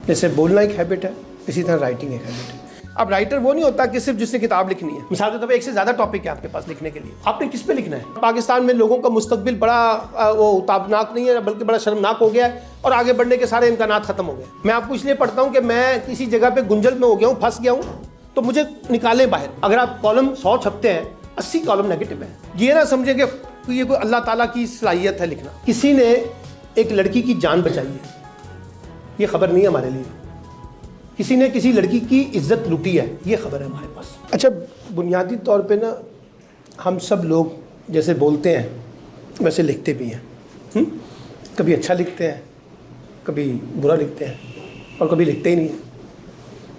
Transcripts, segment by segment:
जैसे बोलना एक हैबिट है, इसी तरह राइटिंग एक हैबिट है। अब राइटर वो नहीं होता कि सिर्फ जिसने किताब लिखनी है। मिसाल के तौर पर एक से ज़्यादा टॉपिक है आपके पास लिखने के लिए, आपने किस पे लिखना है? पाकिस्तान में लोगों का मुस्तकबिल बड़ा वो ताबनाक नहीं है, बल्कि बड़ा शर्मनाक हो गया है और आगे बढ़ने के सारे इम्कानात ख़त्म हो गए। मैं आपको इसलिए पढ़ता हूँ कि मैं किसी जगह पर गुंजल में हो गया हूँ, फंस गया हूँ, तो मुझे निकालें बाहर। अगर आप कॉलम 100 छपते हैं, 80 कॉलम नेगेटिव है। ये ना समझे कि ये कोई अल्लाह ताला की सलाहियत है लिखना। किसी ने एक लड़की की जान बचाई है, ये खबर नहीं है हमारे लिए। किसी ने किसी लड़की की इज्जत लूटी है, ये खबर है हमारे पास। अच्छा, बुनियादी तौर पे ना हम सब लोग जैसे बोलते हैं वैसे लिखते भी हैं। कभी अच्छा लिखते हैं, कभी बुरा लिखते हैं और कभी लिखते ही नहीं हैं।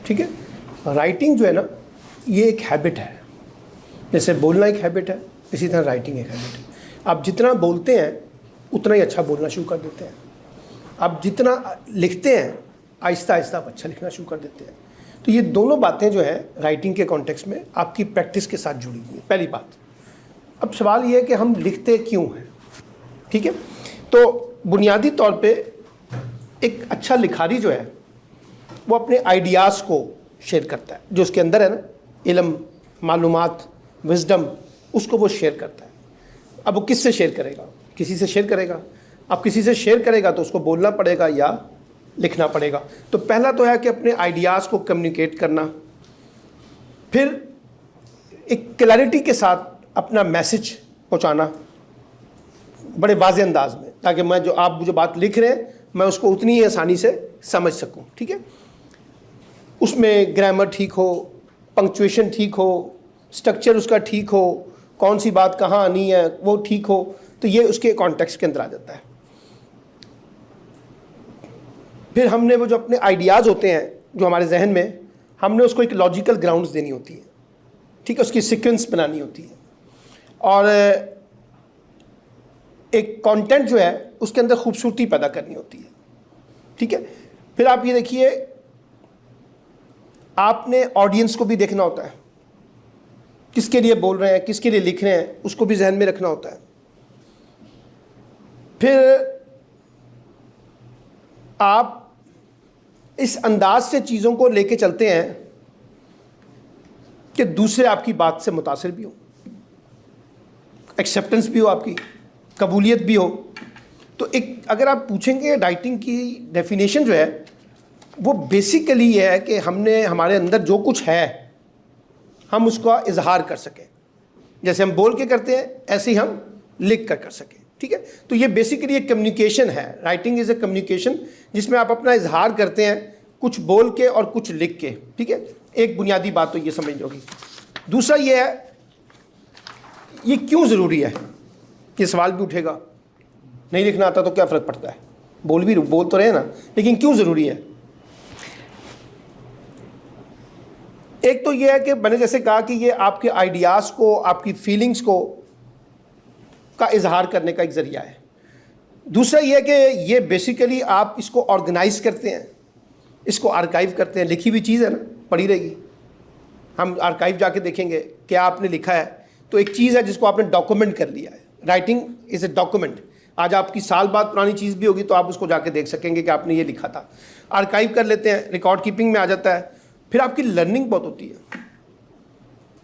ठीक है, राइटिंग जो है ना, ये एक हैबिट है। जैसे बोलना एक हैबिट है, इसी तरह राइटिंग एक हैबिट है। आप जितना बोलते हैं उतना ही अच्छा बोलना शुरू कर देते हैं। आप जितना लिखते हैं आहिस्ता आहिस्ता आप अच्छा लिखना शुरू कर देते हैं। तो ये दोनों बातें जो है राइटिंग के कॉन्टेक्स्ट में आपकी प्रैक्टिस के साथ जुड़ी हुई है, पहली बात। अब सवाल ये है कि हम लिखते क्यों हैं। ठीक है, तो बुनियादी तौर पे एक अच्छा लिखारी जो है वो अपने आइडियाज़ को शेयर करता है, जो उसके अंदर है ना, इल्म, मालूमात, विजडम, उसको वो शेयर करता है। अब वो किससे शेयर करेगा? किसी से शेयर करेगा। अब किसी से शेयर करेगा तो उसको बोलना पड़ेगा या लिखना पड़ेगा। तो पहला तो है कि अपने आइडियाज़ को कम्युनिकेट करना, फिर एक क्लैरिटी के साथ अपना मैसेज पहुंचाना बड़े वाज़ेह अंदाज में, ताकि मैं जो आप जो बात लिख रहे हैं मैं उसको उतनी ही आसानी से समझ सकूं। ठीक है, उसमें ग्रामर ठीक हो, पंक्चुएशन ठीक हो, स्ट्रक्चर उसका ठीक हो, कौन सी बात कहाँ आनी है वो ठीक हो, तो ये उसके कॉन्टेक्स्ट के अंदर आ जाता है। फिर हमने वो जो अपने आइडियाज़ होते हैं जो हमारे जहन में, हमने उसको एक लॉजिकल ग्राउंड्स देनी होती है। ठीक है, उसकी सीक्वेंस बनानी होती है और एक कंटेंट जो है उसके अंदर खूबसूरती पैदा करनी होती है। ठीक है, फिर आप ये देखिए, आपने ऑडियंस को भी देखना होता है, किसके लिए बोल रहे हैं, किसके लिए लिख रहे हैं, उसको भी जहन में रखना होता है। फिर आप इस अंदाज से चीज़ों को लेके चलते हैं कि दूसरे आपकी बात से मुतासिर भी हो, एक्सेप्टेंस भी हो, आपकी कबूलियत भी हो। तो एक अगर आप पूछेंगे राइटिंग की डेफिनेशन जो है वो बेसिकली ये है कि हमने हमारे अंदर जो कुछ है हम उसका इजहार कर सकें। जैसे हम बोल के करते हैं ऐसे ही हम लिख कर सकें। ठीक है, तो ये बेसिकली एक कम्युनिकेशन है। राइटिंग इज़ ए कम्युनिकेशन जिसमें आप अपना इजहार करते हैं, कुछ बोल के और कुछ लिख के। ठीक है, एक बुनियादी बात तो ये समझ होगी। दूसरा ये है, ये क्यों ज़रूरी है, ये सवाल भी उठेगा। नहीं लिखना आता तो क्या फ़र्क पड़ता है, बोल तो रहे ना, लेकिन क्यों ज़रूरी है? एक तो ये है कि मैंने जैसे कहा कि ये आपके आइडियाज़ को, आपकी फीलिंग्स को का इजहार करने का एक ज़रिया है। दूसरा ये है कि ये बेसिकली आप इसको ऑर्गेनाइज करते हैं, इसको आर्काइव करते हैं। लिखी हुई चीज़ है ना, पड़ी रहेगी। हम आर्काइव जाके देखेंगे क्या आपने लिखा है, तो एक चीज़ है जिसको आपने डॉक्यूमेंट कर लिया है। Writing is a document. आज आपकी साल बाद पुरानी चीज़ भी होगी तो आप उसको जाके देख सकेंगे कि आपने ये लिखा था। आर्काइव कर लेते हैं, रिकॉर्ड कीपिंग में आ जाता है। फिर आपकी लर्निंग बहुत होती है,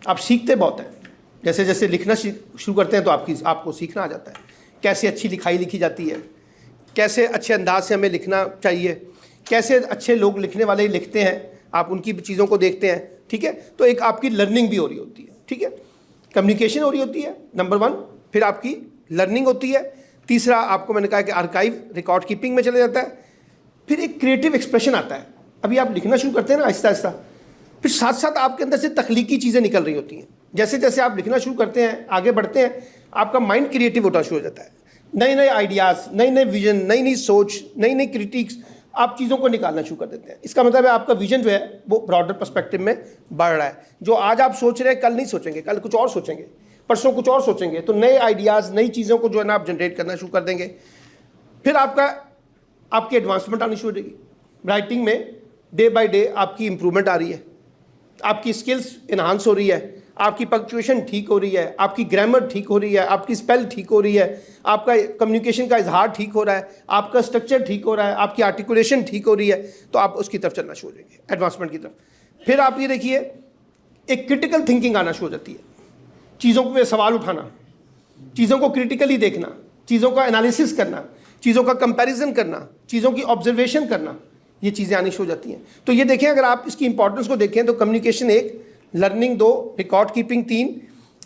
आप सीखते बहुत हैं। जैसे जैसे लिखना शुरू करते हैं तो आपको सीखना आ जाता है, कैसे अच्छी लिखाई लिखी जाती है, कैसे अच्छे अंदाज से हमें लिखना चाहिए, कैसे अच्छे लोग लिखने वाले लिखते हैं, आप उनकी चीज़ों को देखते हैं। ठीक है, तो एक आपकी लर्निंग भी हो रही होती है। ठीक है, कम्युनिकेशन हो रही होती है नंबर 1, फिर आपकी लर्निंग होती है। तीसरा आपको मैंने कहा कि आर्काइव, रिकॉर्ड कीपिंग में चले जाता है। फिर एक क्रिएटिव एक्सप्रेशन आता है। अभी आप लिखना शुरू करते हैं ना आहिस्ता आहिस्ता, फिर साथ साथ आपके अंदर से तख्लीकी चीज़ें निकल रही होती हैं। जैसे जैसे आप लिखना शुरू करते हैं, आगे बढ़ते हैं, आपका माइंड क्रिएटिव होना शुरू हो जाता है। नए नए आइडियाज़, नई नई विजन, नई नई सोच, नई नई क्रिटिक्स, आप चीज़ों को निकालना शुरू कर देते हैं। इसका मतलब है आपका विजन जो है वो ब्रॉडर पर्सपेक्टिव में बढ़ रहा है। जो आज आप सोच रहे हैं कल नहीं सोचेंगे, कल कुछ और सोचेंगे, परसों कुछ और सोचेंगे। तो नए आइडियाज़, नई चीज़ों को जो है ना आप जनरेट करना शुरू कर देंगे। फिर आपकी एडवांसमेंट आनी शुरू हो जाएगी। राइटिंग में डे बाय डे आपकी इंप्रूवमेंट आ रही है, आपकी स्किल्स इन्हांस हो रही है, आपकी पंक्चुएशन ठीक हो रही है, आपकी ग्रामर ठीक हो रही है, आपकी स्पेल ठीक हो रही है, आपका कम्युनिकेशन का इजहार ठीक हो रहा है, आपका स्ट्रक्चर ठीक हो रहा है, आपकी आर्टिकुलेशन ठीक हो रही है, तो आप उसकी तरफ चलना शुरू हो जाएंगे, एडवांसमेंट की तरफ। फिर आप ये देखिए, एक क्रिटिकल थिंकिंग आना शुरू हो जाती है, चीज़ों पे सवाल उठाना, चीज़ों को क्रिटिकली देखना, चीज़ों का एनालिसिस करना, चीज़ों का कंपैरिजन करना, चीज़ों की ऑब्जर्वेशन करना, ये चीज़ें आनी शुरू हो जाती हैं। तो ये देखें, अगर आप इसकी इंपॉर्टेंस को देखें तो communication 1, learning 2, record keeping 3,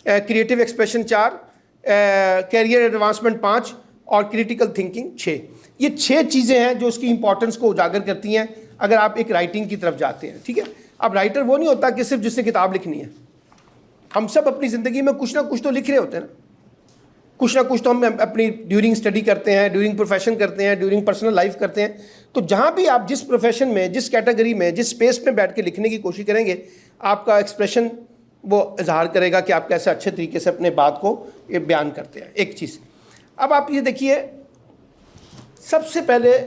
creative expression 4, career advancement 5 और क्रिटिकल थिंकिंग 6। ये 6 चीज़ें हैं जो उसकी इंपॉर्टेंस को उजागर करती हैं अगर आप एक राइटिंग की तरफ जाते हैं। ठीक है, अब राइटर वो नहीं होता कि सिर्फ जिसने किताब लिखनी है। हम सब अपनी ज़िंदगी में कुछ ना कुछ तो लिख रहे होते हैं ना, कुछ ना कुछ तो हम अपनी ड्यूरिंग स्टडी करते हैं, ड्यूरिंग प्रोफेशन करते हैं, ड्यूरिंग पर्सनल लाइफ करते हैं। तो जहाँ भी आप जिस प्रोफेशन में, जिस कैटेगरी में, जिस स्पेस में बैठ के लिखने की कोशिश करेंगे, आपका एक्सप्रेशन वो इजहार करेगा कि आप कैसे अच्छे तरीके से अपने बात को ये बयान करते हैं। एक चीज़, अब आप ये देखिए, सबसे पहले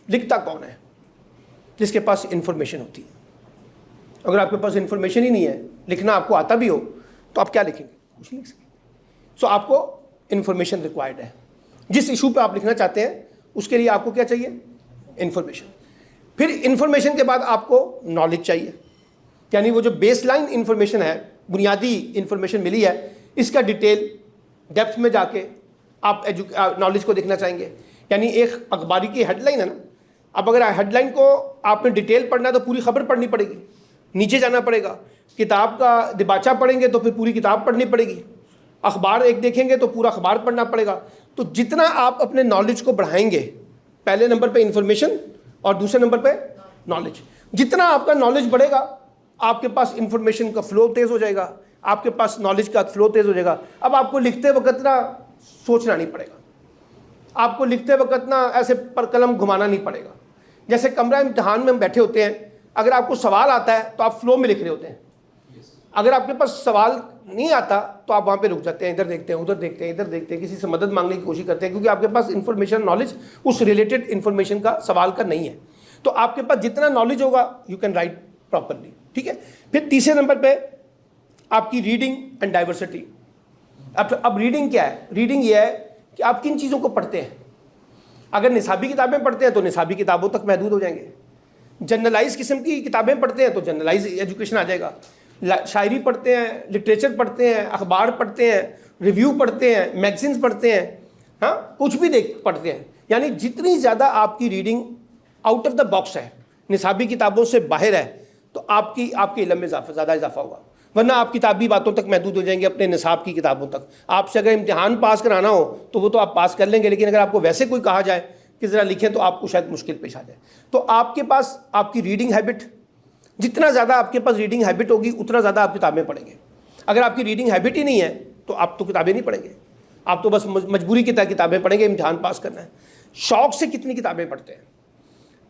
लिखता कौन है? जिसके पास इंफॉर्मेशन होती है। अगर आपके पास इंफॉर्मेशन ही नहीं है, लिखना आपको आता भी हो, तो आप क्या लिखेंगे? कुछ नहीं लिख सकेंगे। सो आपको इंफॉर्मेशन रिक्वायर्ड है। जिस इशू पे आप लिखना चाहते हैं उसके लिए आपको क्या चाहिए? इंफॉर्मेशन। फिर इंफॉर्मेशन के बाद आपको नॉलेज चाहिए, यानी वो जो बेसलाइन इंफॉर्मेशन है, बुनियादी इंफॉर्मेशन मिली है, इसका डिटेल डेप्थ में जाके आप नॉलेज को देखना चाहेंगे। यानी एक अखबारी की हेडलाइन है ना, अब अगर हेडलाइन को आपने डिटेल पढ़ना है तो पूरी खबर पढ़नी पड़ेगी, नीचे जाना पड़ेगा। किताब का दिबाचा पढ़ेंगे तो फिर पूरी किताब पढ़नी पड़ेगी। अखबार एक देखेंगे तो पूरा अखबार पढ़ना पड़ेगा। तो जितना आप अपने नॉलेज को बढ़ाएंगे, पहले नंबर पे इंफॉर्मेशन और दूसरे नंबर पे नॉलेज, जितना आपका नॉलेज बढ़ेगा आपके पास इंफॉर्मेशन का फ्लो तेज़ हो जाएगा, आपके पास नॉलेज का फ्लो तेज़ हो जाएगा। अब आपको लिखते वक्त ना सोचना नहीं पड़ेगा, आपको लिखते वक्त ना ऐसे पर कलम घुमाना नहीं पड़ेगा। जैसे कमरा इम्तिहान में हम बैठे होते हैं, अगर आपको सवाल आता है तो आप फ्लो में लिख रहे होते हैं। अगर आपके पास सवाल नहीं आता तो आप वहाँ पे रुक जाते हैं, इधर देखते हैं, उधर देखते हैं, इधर देखते हैं, किसी से मदद मांगने की कोशिश करते हैं, क्योंकि आपके पास इंफॉर्मेशन, नॉलेज उस रिलेटेड इंफॉर्मेशन का, सवाल का नहीं है। तो आपके पास जितना नॉलेज होगा यू कैन राइट प्रॉपरली। ठीक है, फिर तीसरे नंबर पे आपकी रीडिंग एंड डाइवर्सिटी। अब रीडिंग क्या है? रीडिंग ये है कि आप किन चीज़ों को पढ़ते हैं। अगर निसाबी किताबें पढ़ते हैं तो निसाबी किताबों तक महदूद हो जाएंगे। जनरलाइज किस्म की किताबें पढ़ते हैं तो जनरलाइज एजुकेशन आ जाएगा। शायरी पढ़ते हैं, लिटरेचर पढ़ते हैं, अखबार पढ़ते हैं, रिव्यू पढ़ते हैं, मैगजीन्स पढ़ते हैं, हाँ कुछ भी पढ़ते हैं। यानी जितनी ज़्यादा आपकी reading out of the box है, निसाबी किताबों से बाहर है, तो आपके इल्म में ज़्यादा इजाफा होगा। वरना आप किताबी बातों तक महदूद हो जाएंगे, अपने निसाब की किताबों तक। आपसे अगर इम्तिहान पास कराना हो तो वो तो आप पास कर लेंगे, लेकिन अगर आपको वैसे कोई कहा जाए कि ज़रा लिखें तो आपको शायद मुश्किल पेश आ जाए। तो आपके पास आपकी रीडिंग हैबिट, जितना ज़्यादा आपके पास रीडिंग हैबिट होगी उतना ज़्यादा आप किताबें पढ़ेंगे। अगर आपकी रीडिंग हैबिट ही नहीं है तो आप तो किताबें नहीं पढ़ेंगे, आप तो बस मजबूरी की तरह किताबें पढ़ेंगे, इम्तिहान पास करना है। शौक़ से कितनी किताबें पढ़ते हैं,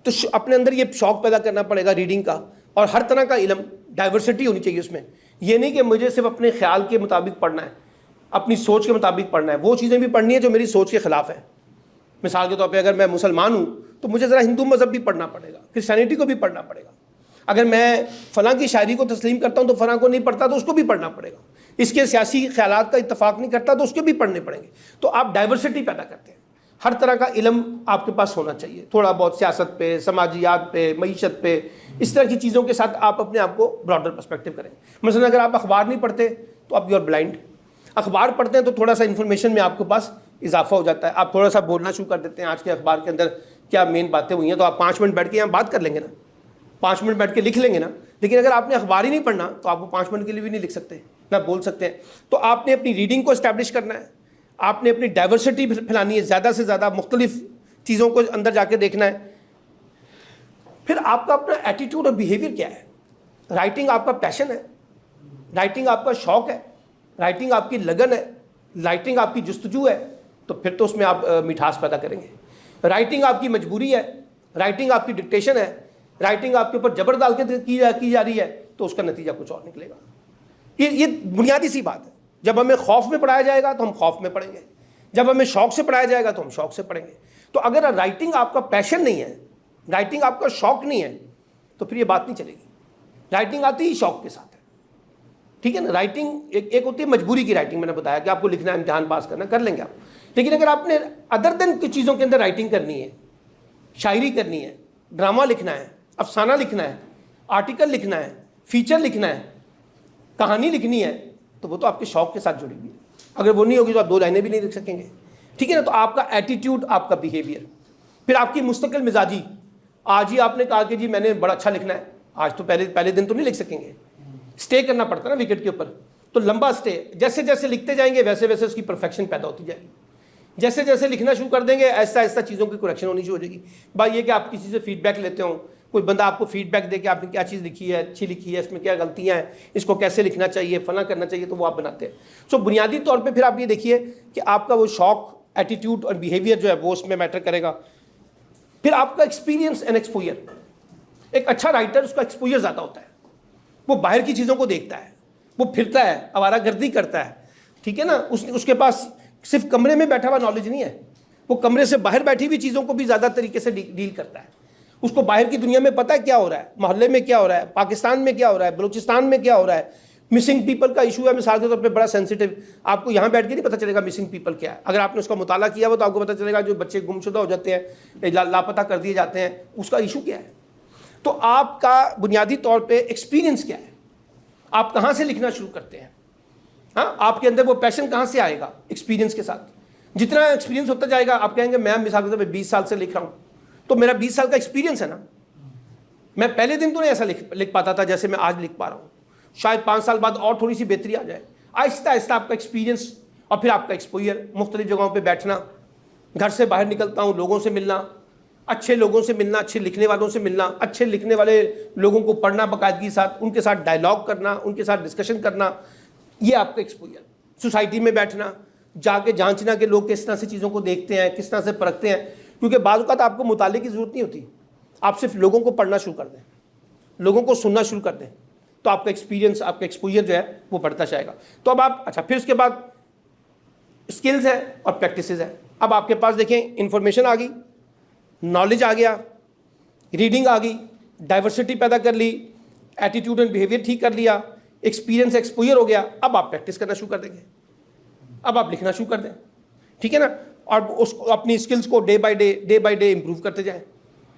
तो अपने अंदर ये शौक़ पैदा करना पड़ेगा रीडिंग का। और हर तरह का इल्म, डाइवर्सिटी होनी चाहिए उसमें। ये नहीं कि मुझे सिर्फ अपने ख्याल के मुताबिक पढ़ना है, अपनी सोच के मुताबिक पढ़ना है। वो चीज़ें भी पढ़नी है जो मेरी सोच के ख़िलाफ़ है। मिसाल के तौर पे अगर मैं मुसलमान हूँ तो मुझे ज़रा हिंदू मज़हब भी पढ़ना पड़ेगा, क्रिश्चियनिटी को भी पढ़ना पड़ेगा। अगर मैं फ़लाँ की शायरी को तस्लीम करता हूँ तो फ़लाँ को नहीं पढ़ता तो उसको भी पढ़ना पड़ेगा। इसके सियासी ख्यालात का इत्तफाक़ नहीं करता तो उसके भी पढ़ने पड़ेंगे। तो आप डाइवर्सिटी पैदा करते हैं। हर तरह का इल्म आपके पास होना चाहिए, थोड़ा बहुत सियासत पे, समाजियात पे, मईशत पे, इस तरह की चीज़ों के साथ आप अपने आप को ब्रॉडर पर्सपेक्टिव करें। मसलन अगर आप अखबार नहीं पढ़ते तो आप यू आर ब्लाइंड। अखबार पढ़ते हैं तो थोड़ा सा इन्फॉर्मेशन में आपके पास इजाफा हो जाता है, आप थोड़ा सा बोलना शुरू कर देते हैं। आज के अखबार के अंदर क्या मेन बातें हुई हैं, तो आप 5 मिनट बैठ के यहाँ बात कर लेंगे ना, 5 मिनट बैठ के लिख लेंगे ना। लेकिन अगर आपने अखबार ही नहीं पढ़ना तो आप वो 5 मिनट के लिए भी नहीं लिख सकते, ना बोल सकते हैं। तो आपने अपनी रीडिंग को इस्टेब्लिश करना है, आपने अपनी डाइवर्सिटी फैलानी है, ज़्यादा से ज़्यादा मुख्तलिफ चीज़ों को अंदर जाके देखना है। फिर आपका अपना एटीट्यूड और बिहेवियर क्या है। राइटिंग आपका पैशन है, राइटिंग आपका शौक़ है, राइटिंग आपकी लगन है, राइटिंग आपकी जुस्तजू है, तो फिर तो उसमें आप मिठास पैदा करेंगे। राइटिंग आपकी मजबूरी है, राइटिंग आपकी डिक्टेशन है, राइटिंग आपके ऊपर जबर डाल के की जा रही है, तो उसका नतीजा कुछ और निकलेगा। ये बुनियादी सी बात है। जब हमें खौफ में पढ़ाया जाएगा तो हम खौफ में पढ़ेंगे, जब हमें शौक़ से पढ़ाया जाएगा तो हम शौक़ से पढ़ेंगे। तो अगर राइटिंग आपका पैशन नहीं है, राइटिंग आपका शौक़ नहीं है, तो फिर ये बात नहीं चलेगी। राइटिंग आती ही शौक़ के साथ है। ठीक है ना। राइटिंग एक होती है मजबूरी की राइटिंग, मैंने बताया कि आपको लिखना है, इम्तिहान पास करना, कर लेंगे आप। लेकिन अगर आपने अदर देन की चीज़ों के अंदर राइटिंग करनी है, शायरी करनी है, ड्रामा लिखना है, अफसाना लिखना है, आर्टिकल लिखना है, फीचर लिखना है, कहानी लिखनी है, तो वो तो आपके शौक के साथ जुड़ी हुई है। अगर वो नहीं होगी तो आप 2 लाइनें भी नहीं लिख सकेंगे, ठीक है ना। तो आपका एटीट्यूड, आपका बिहेवियर, फिर आपकी मुस्तकिल मिजाजी। आज ही आपने कहा कि जी मैंने बड़ा अच्छा लिखना है, आज तो पहले दिन तो नहीं लिख सकेंगे, स्टे करना पड़ता है ना विकेट के ऊपर, तो लंबा स्टे। जैसे जैसे लिखते जाएंगे वैसे वैसे उसकी परफेक्शन पैदा होती जाएगी। जैसे जैसे लिखना शुरू कर देंगे ऐसा ऐसा चीज़ों की करेक्शन होनी शुरू हो जाएगी। बात ये कि आप किसी से फीडबैक लेते हो, कोई बंदा आपको फीडबैक दे कि आपने क्या चीज़ लिखी है, अच्छी लिखी है, इसमें क्या गलतियाँ हैं, इसको कैसे लिखना चाहिए, फला करना चाहिए, तो वो आप बनाते हैं। सो बुनियादी तौर पे फिर आप ये देखिए कि आपका वो शौक, एटीट्यूड और बिहेवियर जो है वो उसमें मैटर करेगा। फिर आपका एक्सपीरियंस एंड एक्सपोजर। एक अच्छा राइटर, उसका एक्सपोजर ज़्यादा होता है, वो बाहर की चीज़ों को देखता है, वो फिरता है, आवारागर्दी करता है, ठीक है ना। उसके पास सिर्फ कमरे में बैठा हुआ नॉलेज नहीं है, वो कमरे से बाहर बैठी हुई चीज़ों को भी ज़्यादा तरीके से डील करता है। उसको बाहर की दुनिया में पता है क्या हो रहा है, मोहल्ले में क्या हो रहा है, पाकिस्तान में क्या हो रहा है, बलूचिस्तान में क्या हो रहा है, मिसिंग पीपल का इशू है मिसाल के तौर पे, बड़ा सेंसिटिव। आपको यहाँ बैठ के नहीं पता चलेगा मिसिंग पीपल क्या है। अगर आपने उसका मुताला किया हो तो आपको पता चलेगा जो बच्चे गुमशुदा हो जाते हैं, लापता कर दिए जाते हैं, उसका इशू क्या है। तो आपका बुनियादी तौर पर एक्सपीरियंस क्या है, आप कहाँ से लिखना शुरू करते हैं, हाँ, आपके अंदर वो पैशन कहाँ से आएगा एक्सपीरियंस के साथ। जितना एक्सपीरियंस होता जाएगा, आप कहेंगे मैं मिसाल के तौर पे 20 साल से लिख रहा हूँ, तो मेरा 20 साल का एक्सपीरियंस है ना। मैं पहले दिन तो नहीं ऐसा लिख पाता था जैसे मैं आज लिख पा रहा हूँ। शायद 5 साल बाद और थोड़ी सी बेहतरी आ जाए। आहिस्ता आहिस्ता आपका एक्सपीरियंस और फिर आपका एक्सपोजर, मुख्तलिफ जगहों पर बैठना, घर से बाहर निकलता हूँ, लोगों से मिलना, अच्छे लोगों से मिलना, अच्छे लिखने वालों से मिलना, अच्छे लिखने वाले लोगों को पढ़ना बाकायदगी साथ, उनके साथ डायलॉग करना, उनके साथ डिस्कशन करना, ये आपका एक्सपोजर। सोसाइटी में बैठना, जाके जांचना कि लोग किस तरह से चीज़ों को देखते हैं, किस तरह से परखते हैं, क्योंकि बाज़ औक़ात आपको मुताले की ज़रूरत नहीं होती, आप सिर्फ लोगों को पढ़ना शुरू कर दें, लोगों को सुनना शुरू कर दें, तो आपका एक्सपीरियंस, आपका एक्सपोजर जो है वो बढ़ता जाएगा। तो अब आप अच्छा, फिर उसके बाद स्किल्स है और प्रैक्टिसेस है। अब आपके पास देखें इंफॉर्मेशन आ गई, नॉलेज आ गया, रीडिंग आ गई, डाइवर्सिटी पैदा कर ली, एटीट्यूड एंड बिहेवियर ठीक कर लिया, एक्सपीरियंस एक्सपोजर हो गया। अब आप प्रैक्टिस करना शुरू कर देंगे, अब आप लिखना शुरू कर दें, ठीक है ना। और उसको अपनी स्किल्स को डे बाय डे इंप्रूव करते जाएं।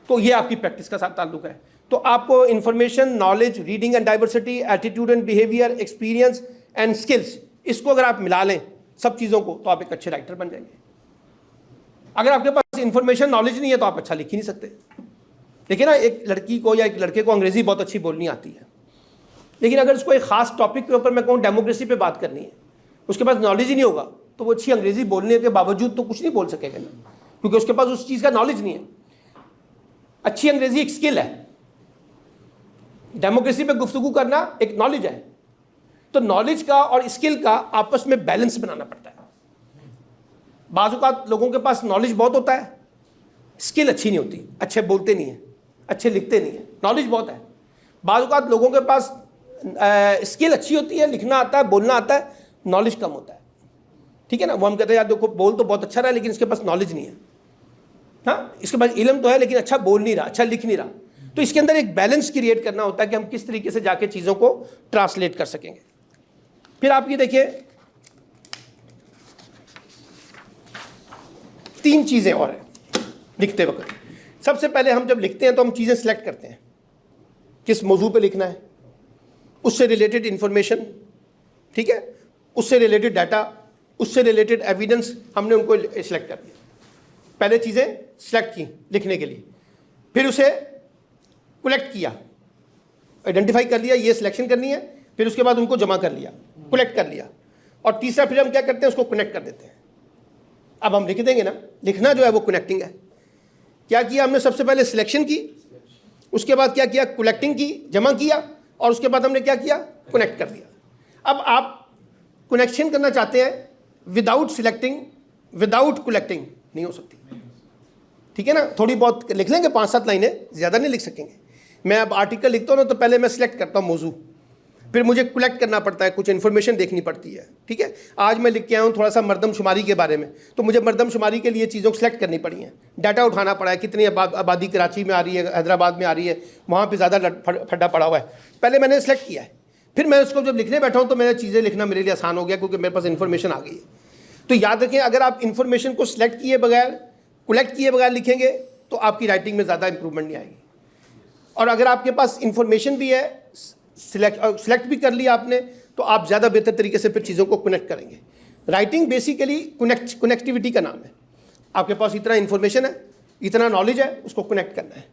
तो ये आपकी प्रैक्टिस का साथ ताल्लुक है। तो आपको information, knowledge, reading and diversity, attitude and behaviour, experience and skills, इसको अगर आप मिला लें सब चीज़ों को, तो आप एक अच्छे राइटर बन जाएंगे। अगर आपके पास इंफॉर्मेशन, नॉलेज नहीं है तो आप अच्छा लिख ही नहीं सकते। देखिए ना, एक लड़की को या एक लड़के को अंग्रेज़ी बहुत अच्छी बोलनी आती है, लेकिन अगर उसको एक ख़ास टॉपिक के ऊपर मैं कहूँ डेमोक्रेसी पे बात करनी है, उसके पास नॉलेज ही नहीं होगा, तो वो अच्छी अंग्रेज़ी बोलने के बावजूद तो कुछ नहीं बोल सकेगा ना, क्योंकि उसके पास उस चीज़ का नॉलेज नहीं है। अच्छी अंग्रेज़ी एक स्किल है, डेमोक्रेसी पे गुफ्तगू करना एक नॉलेज है। तो नॉलेज का और स्किल का आपस में बैलेंस बनाना पड़ता है। बाज़ औक़ात लोगों के पास नॉलेज बहुत होता है, स्किल अच्छी नहीं होती, अच्छे बोलते नहीं हैं, अच्छे लिखते नहीं हैं, नॉलेज बहुत है। बाज़ औक़ात लोगों के पास स्किल अच्छी होती है, लिखना आता है, बोलना आता है, नॉलेज कम होता है, ठीक है ना। वो हम कहते हैं यार देखो बोल तो बहुत अच्छा रहा है लेकिन इसके पास नॉलेज नहीं है, हाँ, इसके पास इल्म तो है लेकिन अच्छा बोल नहीं रहा, अच्छा लिख नहीं रहा। तो इसके अंदर एक बैलेंस क्रिएट करना होता है कि हम किस तरीके से जाके चीज़ों को ट्रांसलेट कर सकेंगे। फिर आप ये देखिए 3 चीज़ें और हैं लिखते वक्त। सबसे पहले हम जब लिखते हैं तो हम चीज़ें सेलेक्ट करते हैं, किस मौजू पे लिखना है, उससे रिलेटेड इंफॉर्मेशन, ठीक है, उससे रिलेटेड डाटा, उससे रिलेटेड एविडेंस, हमने उनको सिलेक्ट कर दिया। पहले चीज़ें सेलेक्ट की लिखने के लिए, फिर उसे कलेक्ट किया, आइडेंटिफाई कर लिया ये सिलेक्शन करनी है, फिर उसके बाद उनको जमा कर लिया, कलेक्ट कर लिया, और तीसरा फिर हम क्या करते हैं उसको कनेक्ट कर देते हैं। अब हम लिख देंगे ना, लिखना जो है वो कनेक्टिंग है। क्या किया हमने, सबसे पहले सिलेक्शन की, उसके बाद क्या किया, कलेक्टिंग की, जमा किया, और उसके बाद हमने क्या किया, कनेक्ट कर दिया। अब आप कनेक्शन करना चाहते हैं विदाउट सिलेक्टिंग, विदाउट कलेक्टिंग नहीं हो सकती, ठीक है ना। थोड़ी बहुत लिख लेंगे, 5-7 लाइनें, ज़्यादा नहीं लिख सकेंगे। मैं अब आर्टिकल लिखता हूँ ना तो पहले मैं सिलेक्ट करता हूँ मौजू, फिर मुझे कलेक्ट करना पड़ता है, कुछ इन्फॉर्मेशन देखनी पड़ती है, ठीक है। आज मैं लिख के आया हूँ थोड़ा सा मरदमशुमारी के बारे में, तो मुझे मरदमशुमारी के लिए चीज़ों को सिलेक्ट करनी पड़ी हैं, डाटा उठाना पड़ा है, कितनी आबादी कराची में आ रही है, हैदराबाद में आ रही है, वहाँ पर ज़्यादा फड्डा पड़ा हुआ है, पहले मैंने सेलेक्ट किया है। फिर मैं उसको जब लिखने बैठा हूँ तो मेरा चीज़ें लिखना मेरे लिए आसान हो गया, क्योंकि मेरे पास इन्फॉर्मेशन आ गई है। तो याद रखें, अगर आप इन्फॉर्मेशन को सिलेक्ट किए बगैर, कलेक्ट किए बगैर लिखेंगे तो आपकी राइटिंग में ज़्यादा इंप्रूवमेंट नहीं आएगी। और अगर आपके पास इन्फॉर्मेशन भी है, सिलेक्ट भी कर लिया आपने, तो आप ज़्यादा बेहतर तरीके से फिर चीज़ों को कनेक्ट करेंगे। राइटिंग बेसिकली कनेक्टिविटी का नाम है। आपके पास इतना इन्फॉर्मेशन है, इतना नॉलेज है, उसको कनेक्ट करना है।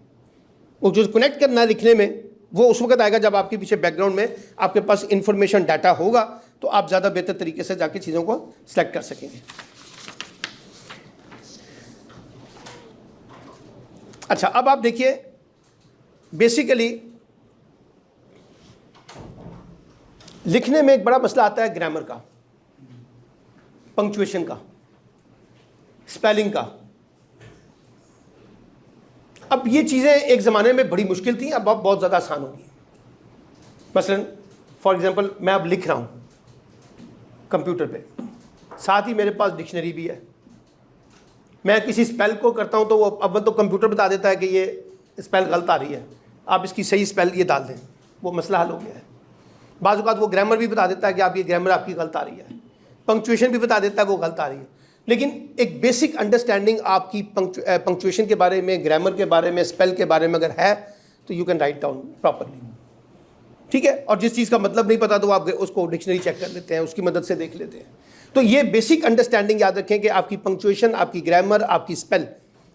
वो जो कनेक्ट करना है लिखने में, वो उस वक्त आएगा जब आपके पीछे बैकग्राउंड में आपके पास इन्फॉर्मेशन डाटा होगा, तो आप ज़्यादा बेहतर तरीके से जाके चीज़ों को सिलेक्ट कर सकेंगे। अच्छा, अब आप देखिए, बेसिकली लिखने में एक बड़ा मसला आता है ग्रामर का, पंक्चुएशन का, स्पेलिंग का। अब ये चीज़ें एक ज़माने में बड़ी मुश्किल थी, अब बहुत ज़्यादा आसान होगी। मसलन फॉर एग्जांपल, मैं अब लिख रहा हूँ कंप्यूटर पे, साथ ही मेरे पास डिक्शनरी भी है। मैं किसी स्पेल को करता हूँ तो वो अव्वल तो कंप्यूटर बता देता है कि ये स्पेल गलत आ रही है, आप इसकी सही स्पेल ये डाल दें, वो मसला हल हो गया है। बाज़ औक़ात वो ग्रामर भी बता देता है कि आप ये ग्रामर आपकी गलत आ रही है, पंक्चुएशन भी बता देता है वो गलत आ रही है। लेकिन एक बेसिक अंडरस्टैंडिंग आपकी पंक्चुएशन के बारे में, ग्रामर के बारे में, स्पेल के बारे में अगर है तो you can write down properly, ठीक है। और जिस चीज़ का मतलब नहीं पता तो आप उसको डिक्शनरी चेक कर लेते हैं, उसकी मदद से देख लेते हैं। तो ये बेसिक अंडरस्टैंडिंग याद रखें कि आपकी पंक्चुएशन, आपकी ग्रामर, आपकी स्पेल,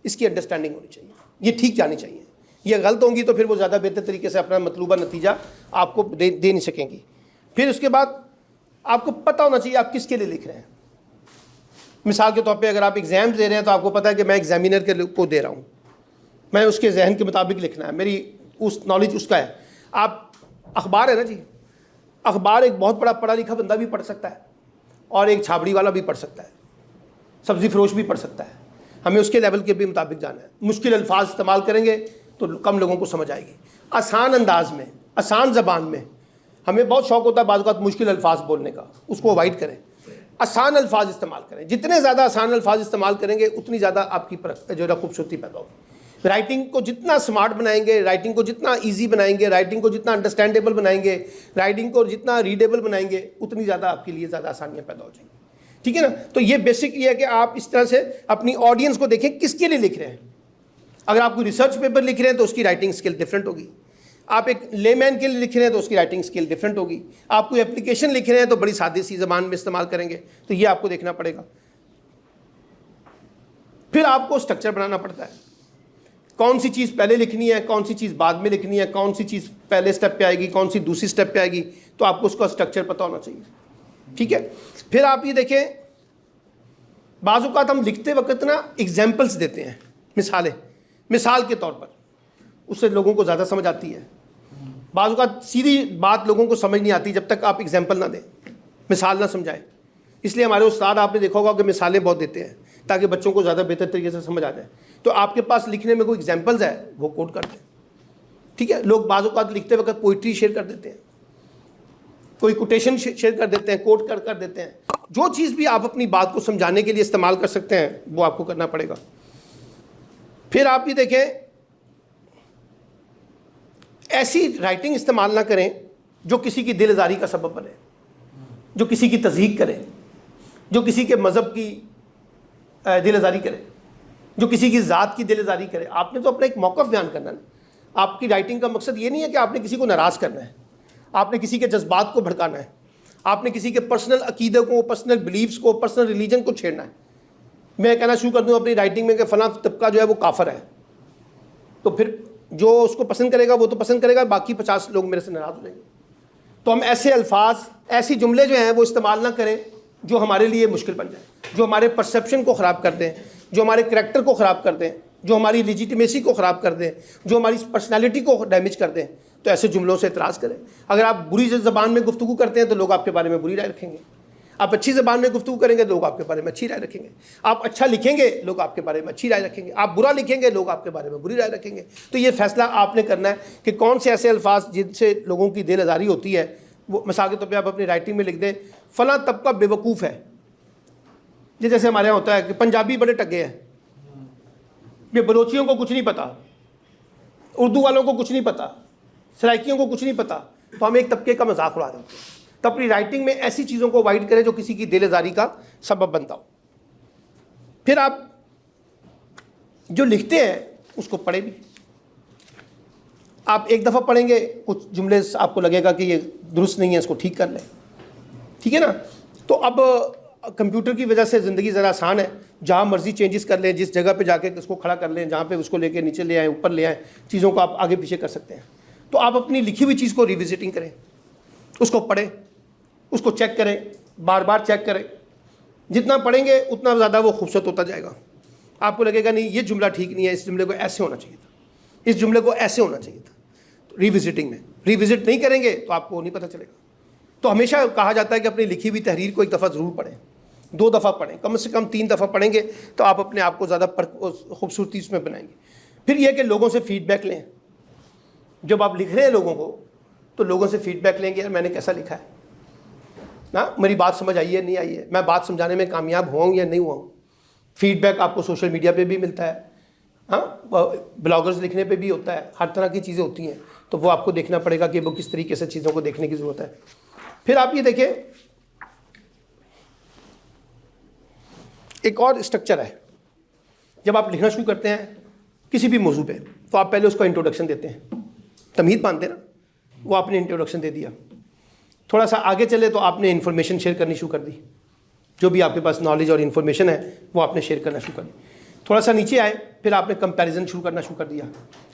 इसकी अंडरस्टैंडिंग होनी चाहिए, ये ठीक जानी चाहिए। ये गलत होंगी तो फिर वो ज़्यादा बेहतर तरीके से अपना मतलूबा नतीजा आपको दे नहीं सकेंगी। फिर उसके बाद आपको पता होना चाहिए आप किसके लिए लिख रहे हैं। मिसाल के तौर पे अगर आप एग्ज़ाम दे रहे हैं तो आपको पता है कि मैं एग्जामिनर के को दे रहा हूँ, मैं उसके जहन के मुताबिक लिखना है, मेरी उस नॉलेज उसका है। आप अखबार है ना जी, अखबार एक बहुत बड़ा पढ़ा लिखा बंदा भी पढ़ सकता है और एक छाबड़ी वाला भी पढ़ सकता है, सब्ज़ी फरोश भी पढ़ सकता है। हमें उसके लेवल के भी मुताबिक जाना है। मुश्किल अल्फाज इस्तेमाल करेंगे तो कम लोगों को समझ आएगी। आसान अंदाज में, आसान ज़बान में, हमें बहुत शौक़ होता है बाज़ औक़ात मुश्किल अल्फाज बोलने का, उसको अवॉइड करें। आसान अल्फाज इस्तेमाल करें, जितने ज़्यादा आसान अल्फाज इस्तेमाल करेंगे उतनी ज़्यादा आपकी जो है खूबसूरती पैदा होगी। राइटिंग को जितना स्मार्ट बनाएंगे, राइटिंग को जितना इजी बनाएंगे, राइटिंग को जितना अंडरस्टैंडेबल बनाएंगे, राइटिंग को जितना रीडेबल बनाएंगे, उतनी ज़्यादा आपके लिए ज़्यादा आसानियाँ पैदा हो जाएंगी, ठीक है ना। तो ये बेसिक ये है कि आप इस तरह से अपनी ऑडियंस को देखें किसके लिए लिख रहे हैं। अगर आप कोई रिसर्च पेपर लिख रहे हैं तो उसकी राइटिंग स्किल डिफरेंट होगी। आप एक लेमैन के लिए लिख रहे हैं तो उसकी राइटिंग स्किल डिफरेंट होगी। आप कोई एप्लीकेशन लिख रहे हैं तो बड़ी सादी सी ज़बान में इस्तेमाल करेंगे, तो ये आपको देखना पड़ेगा। फिर आपको स्ट्रक्चर बनाना पड़ता है, कौन सी चीज़ पहले लिखनी है, कौन सी चीज़ बाद में लिखनी है, कौन सी चीज़ पहले स्टेप पे आएगी, कौन सी दूसरी स्टेप पे आएगी, तो आपको उसका स्ट्रक्चर पता होना चाहिए, ठीक है। फिर आप ये देखें, बाज़ औक़ात हम लिखते वक्त ना एग्जाम्पल्स देते हैं, मिसाल के तौर पर, उससे लोगों को ज़्यादा समझ आती है। बाज़ औक़ात सीधी बात लोगों को समझ नहीं आती जब तक आप एग्जाम्पल ना दें, मिसाल ना समझाएं। इसलिए हमारे उस्ताद, आपने देखा होगा कि मिसालें बहुत देते हैं ताकि बच्चों को ज़्यादा बेहतर तरीके से समझ आ जाए। तो आपके पास लिखने में कोई एग्जाम्पल्स है वो कोट कर दें, ठीक है। लोग बाज़ औक़ात लिखते वक्त पोइट्री शेयर कर देते हैं, कोई कोटेशन शेयर कर देते हैं, कोट कर देते हैं। जो चीज़ भी आप अपनी बात को समझाने के लिए इस्तेमाल कर सकते हैं वो आपको करना पड़ेगा। फिर आप ये देखें, ऐसी राइटिंग इस्तेमाल ना करें जो किसी की दिल आज़ारी का सबब बने, जो किसी की तज़हीक करे, जो किसी के मज़हब की दिल आज़ारी करे, जो किसी की ज़ात की दिल आज़ारी करे। आपने तो अपना एक मौक़िफ़ बयान करना है। आपकी राइटिंग का मकसद ये नहीं है कि आपने किसी को नाराज़ करना है, आपने किसी के जज्बात को भड़काना है, आपने किसी के पर्सनल अकीदे को, पर्सनल बिलीव्स को, पर्सनल रिलीजन को छेड़ना है। मैं कहना शुरू कर दूँ अपनी राइटिंग में कि फ़लाँ तबका जो है वो काफिर है, तो फिर जो उसको पसंद करेगा वो तो पसंद करेगा, बाकी 50 लोग मेरे से नाराज़ हो जाएंगे। तो हम ऐसे अल्फाज, ऐसी जुमले जो हैं वो इस्तेमाल ना करें जो हमारे लिए मुश्किल बन जाए, जो हमारे परसेप्शन को ख़राब कर दें, जो हमारे करैक्टर को ख़राब कर दें, जो हमारी लेजिटिमेसी को ख़राब कर दें, जो हमारी पर्सनैलिटी को डैमेज कर दें। तो ऐसे जुमलों से इतराज़ करें। अगर आप बुरी ज़बान में गुफ्तगू करते हैं तो लोग आपके बारे में बुरी राय रखेंगे, आप अच्छी ज़बान में गुफ्तगू करेंगे लोग आपके बारे में अच्छी राय रखेंगे, आप अच्छा लिखेंगे लोग आपके बारे में अच्छी राय रखेंगे, आप बुरा लिखेंगे लोग आपके बारे में बुरी राय रखेंगे। तो ये फ़ैसला आपने करना है कि कौन से ऐसे अल्फाज जिनसे लोगों की दिल आज़ारी होती है, वो मिसाल के तौर पर आप अपनी राइटिंग में लिख दें, फ़लाँ तबका बेवकूफ़ है। जैसे हमारे यहाँ होता है कि पंजाबी बड़े टगे हैं, ये बलोचियों को कुछ नहीं पता, उर्दू वालों को कुछ नहीं पता, सराइकियों को कुछ नहीं पता, तो हम एक तबके का मजाक उड़ा रहे होते हैं। तो अपनी राइटिंग में ऐसी चीज़ों को अवॉइड करें जो किसी की दिल-ए-ज़ारी का सबब बनता हो। फिर आप जो लिखते हैं उसको पढ़ें भी। आप एक दफ़ा पढ़ेंगे, कुछ जुमले आपको लगेगा कि ये दुरुस्त नहीं है, इसको ठीक कर लें, ठीक है ना। तो अब कंप्यूटर की वजह से ज़िंदगी ज़रा आसान है, जहाँ मर्जी चेंजेस कर लें, जिस जगह पे जाके उसको खड़ा कर लें, जहाँ पे उसको लेके नीचे ले आएँ, ऊपर ले आएँ, चीज़ों को आप आगे पीछे कर सकते हैं। तो आप अपनी लिखी हुई चीज़ को रिविजिटिंग करें, उसको पढ़ें, उसको चेक करें, बार बार चेक करें। जितना पढ़ेंगे उतना ज़्यादा वो खूबसूरत होता जाएगा। आपको लगेगा नहीं ये जुमला ठीक नहीं है, इस जुमले को ऐसे होना चाहिए था, इस जुमले को ऐसे होना चाहिए था। तो रिविजिटिंग में रिविजिट नहीं करेंगे तो आपको नहीं पता चलेगा। तो हमेशा कहा जाता है कि अपनी लिखी हुई तहरीर को एक दफ़ा ज़रूर पढ़ें, 2 दफ़ा पढ़ें, कम से कम 3 दफ़ा पढ़ेंगे तो आप अपने आप को ज़्यादा खूबसूरती उसमें बनाएंगे। फिर यह कि लोगों से फ़ीडबैक लें। जब आप लिख रहे हैं लोगों को, तो लोगों से फ़ीडबैक लेंगे, यार मैंने कैसा लिखा है ना, मेरी बात समझ आई है नहीं आई है, मैं बात समझाने में कामयाब हुआ हूँ या नहीं हुआ हूँ। फीडबैक आपको सोशल मीडिया पे भी मिलता है, हाँ, ब्लॉगर्स लिखने पे भी होता है, हर तरह की चीज़ें होती हैं। तो वो आपको देखना पड़ेगा कि वो किस तरीके से चीज़ों को देखने की ज़रूरत है। फिर आप ये देखें, एक और स्ट्रक्चर है। जब आप लिखना शुरू करते हैं किसी भी मौजू पे, तो आप पहले उसका इंट्रोडक्शन देते हैं, तमहीद बांधते हैं ना, वो आपने इंट्रोडक्शन दे दिया। थोड़ा सा आगे चले तो आपने इन्फॉर्मेशन शेयर करनी शुरू कर दी, जो भी आपके पास नॉलेज और इन्फॉर्मेशन है वो आपने शेयर करना शुरू कर दी। थोड़ा सा नीचे आए, फिर आपने कंपैरिजन शुरू करना शुरू कर दिया,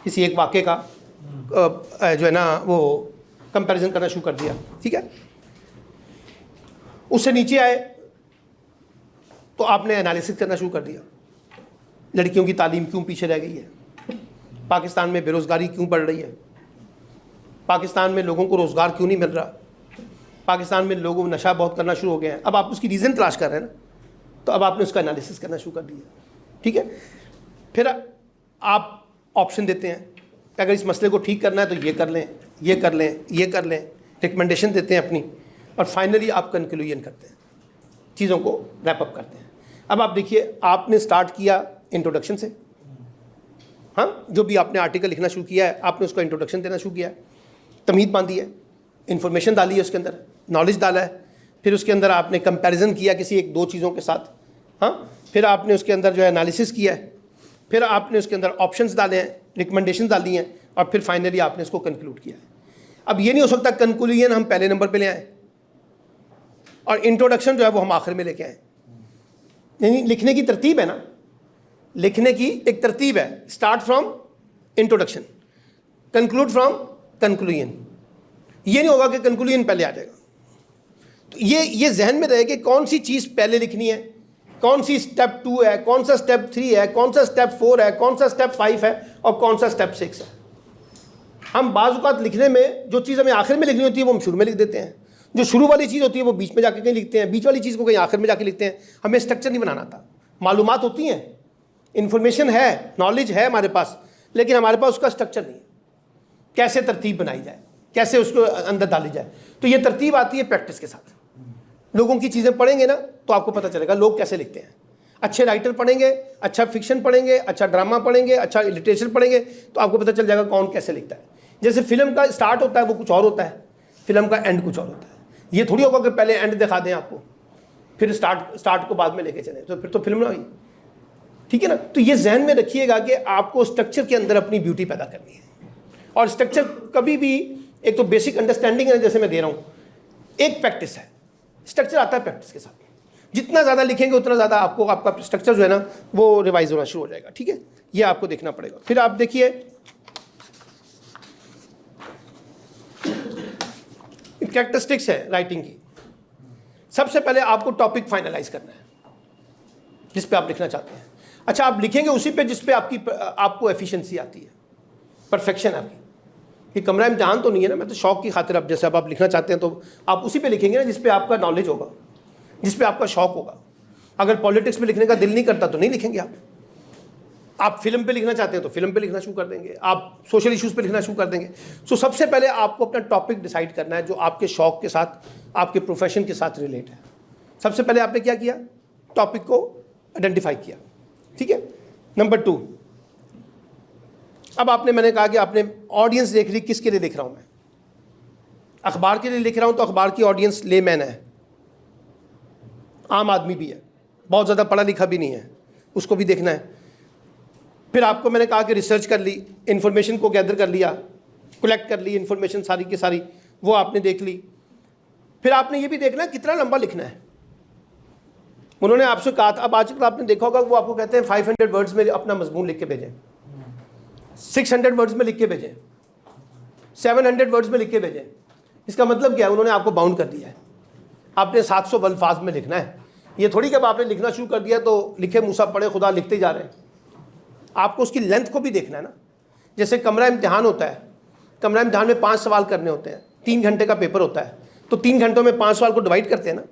किसी एक वाक़े का जो है ना वो कंपैरिजन करना शुरू कर दिया, ठीक है। उससे नीचे आए तो आपने एनालिसिस करना शुरू कर दिया, लड़कियों की तालीम क्यों पीछे रह गई है, पाकिस्तान में बेरोज़गारी क्यों बढ़ रही है, पाकिस्तान में लोगों को रोज़गार क्यों नहीं मिल रहा, पाकिस्तान में लोगों नशा बहुत करना शुरू हो गया है। अब आप उसकी रीज़न तलाश कर रहे हैं ना, तो अब आपने उसका एनालिसिस करना शुरू कर दिया, ठीक है। फिर आप ऑप्शन देते हैं कि अगर इस मसले को ठीक करना है तो ये कर लें, ये कर लें, ये कर लें, रिकमेंडेशन देते हैं अपनी, और फाइनली आप कंक्लूजन करते हैं, चीज़ों को रैप अप करते हैं। अब आप देखिए, आपने स्टार्ट किया इंट्रोडक्शन से, हाँ, जो भी आपने आर्टिकल लिखना शुरू किया है आपने उसका इंट्रोडक्शन देना शुरू किया है, तमहीद बांधी है, इन्फॉर्मेशन डाली है उसके अंदर, नॉलेज डाला है, फिर उसके अंदर आपने कंपैरिजन किया किसी एक दो चीज़ों के साथ, हाँ, फिर आपने उसके अंदर जो है एनालिसिस किया है, फिर आपने उसके अंदर ऑप्शंस डाले हैं, रिकमेंडेशन डाली हैं, और फिर फाइनली आपने इसको कंक्लूड किया है। अब ये नहीं हो सकता कंक्लूजन हम पहले नंबर पे ले आए और इंट्रोडक्शन जो है वो हम आखिर में लेके आए। नहीं, लिखने की तरतीब है ना, लिखने की एक तरतीब है, start from introduction, conclude from conclusion. ये नहीं होगा कि कंक्लूजन पहले आ जाएगा। तो ये जहन में रहे कि कौन सी चीज़ पहले लिखनी है, कौन सी स्टेप 2 है, कौन सा स्टेप 3 है, कौन सा स्टेप 4 है, कौन सा स्टेप 5 है और कौन सा स्टेप 6 है। हम बाज़ औक़ात लिखने में जो चीज़ हमें आखिर में लिखनी होती है वो हम शुरू में लिख देते हैं, जो शुरू वाली चीज़ होती है वो बीच में जाके कहीं लिखते हैं, बीच वाली चीज़ को कहीं आखिर में जाके लिखते हैं। हमें स्ट्रक्चर नहीं बनाना था। मालूमात होती हैं, इन्फॉर्मेशन है, नॉलेज है हमारे पास, लेकिन हमारे पास उसका स्ट्रक्चर नहीं है, कैसे तरतीब बनाई जाए, कैसे उसको अंदर डाली जाए। तो ये तरतीब आती है प्रैक्टिस के साथ। लोगों की चीज़ें पढ़ेंगे ना तो आपको पता चलेगा लोग कैसे लिखते हैं। अच्छे राइटर पढ़ेंगे, अच्छा फिक्शन पढ़ेंगे, अच्छा ड्रामा पढ़ेंगे, अच्छा लिटरेचर पढ़ेंगे, तो आपको पता चल जाएगा कौन कैसे लिखता है। जैसे फिल्म का स्टार्ट होता है वो कुछ और होता है, फिल्म का एंड कुछ और होता है। ये थोड़ी होगा कि पहले एंड दिखा दें आपको फिर स्टार्ट को बाद में लेके चलें, तो फिर तो फिल्म ना हुई, ठीक है ना। तो ये जहन में रखिएगा कि आपको स्ट्रक्चर के अंदर अपनी ब्यूटी पैदा करनी है। और स्ट्रक्चर कभी भी, एक तो बेसिक अंडरस्टैंडिंग है जैसे मैं दे रहा हूँ, एक प्रैक्टिस है, स्ट्रक्चर आता है प्रैक्टिस के साथ। जितना ज़्यादा लिखेंगे उतना ज़्यादा आपको आपका स्ट्रक्चर जो है ना वो रिवाइज होना शुरू हो जाएगा, ठीक है। ये आपको देखना पड़ेगा। फिर आप देखिए कैरेक्टरिस्टिक्स है राइटिंग की। सबसे पहले आपको टॉपिक फाइनलाइज करना है जिस पे आप लिखना चाहते हैं। अच्छा, आप लिखेंगे उसी पे जिस पे आपको एफिशिएंसी आती है, परफेक्शन आपकी। ये कमरा इम्तिहान तो नहीं है ना, मैं तो शौक की खातिर, अब जैसे अब आप लिखना चाहते हैं तो आप उसी पे लिखेंगे ना जिस पे आपका नॉलेज होगा, जिस पे आपका शौक होगा। अगर पॉलिटिक्स में लिखने का दिल नहीं करता तो नहीं लिखेंगे आप फिल्म पे लिखना चाहते हैं तो फिल्म पे लिखना शुरू कर देंगे, आप सोशल इश्यूज़ पे लिखना शुरू कर देंगे। सो सबसे पहले आपको अपना टॉपिक डिसाइड करना है जो आपके शौक के साथ, आपके प्रोफेशन के साथ रिलेट है। सबसे पहले आपने क्या किया, टॉपिक को आइडेंटिफाई किया, ठीक है। नंबर 2, अब मैंने कहा कि आपने ऑडियंस देख ली, किसके लिए लिख रहा हूँ मैं। अखबार के लिए लिख रहा हूँ तो अखबार की ऑडियंस लेमैन है, आम आदमी भी है, बहुत ज़्यादा पढ़ा लिखा भी नहीं है, उसको भी देखना है। फिर आपको मैंने कहा कि रिसर्च कर ली, इन्फॉर्मेशन को गैदर कर लिया, कलेक्ट कर ली इन्फॉर्मेशन सारी की सारी, वो आपने देख ली। फिर आपने ये भी देखना है कितना लंबा लिखना है। उन्होंने आपसे कहा था, अब आजकल आपने देखा होगा वो आपको कहते हैं 500 वर्ड्स में अपना मजमून लिख के भेजें, 600 वर्ड्स में लिख के भेजें, 700 वर्ड्स में लिख के भेजें। इसका मतलब क्या है? उन्होंने आपको बाउंड कर दिया है, आपने 700 अल्फाज में लिखना है। ये थोड़ी कि अब आपने लिखना शुरू कर दिया तो लिखे मूसा पढ़े खुदा लिखते जा रहे हैं। आपको उसकी लेंथ को भी देखना है ना। जैसे कमरा इम्तिहान होता है, कमरा इम्तिहान में 5 सवाल करने होते हैं, 3 घंटे का पेपर होता है, तो 3 घंटों में 5 सवाल को डिवाइड करते हैं ना।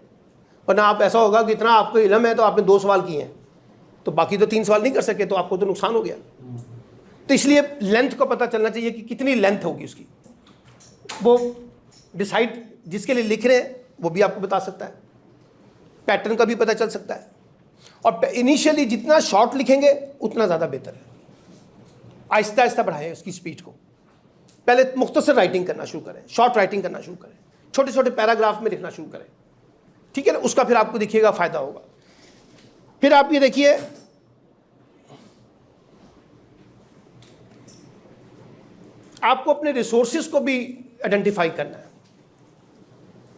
वरना आप ऐसा होगा कि इतना आपको इल्म है तो आपने 2 सवाल किए हैं तो बाकी तो 3 सवाल नहीं कर सके, तो आपको तो नुकसान हो गया। तो इसलिए लेंथ को पता चलना चाहिए कि कितनी लेंथ होगी उसकी, वो डिसाइड जिसके लिए लिख रहे हैं वो भी आपको बता सकता है, पैटर्न का भी पता चल सकता है। और इनिशियली जितना शॉर्ट लिखेंगे उतना ज़्यादा बेहतर है। आहिस्ता आहिस्ता बढ़ाएं उसकी स्पीड को। पहले मुख्तसर राइटिंग करना शुरू करें, शॉर्ट राइटिंग करना शुरू करें, छोटे छोटे पैराग्राफ में लिखना शुरू करें, ठीक है ना। उसका फिर आपको देखिएगा फ़ायदा होगा। फिर आप ये देखिए, आपको अपने रिसोर्सेज को भी आइडेंटिफाई करना है।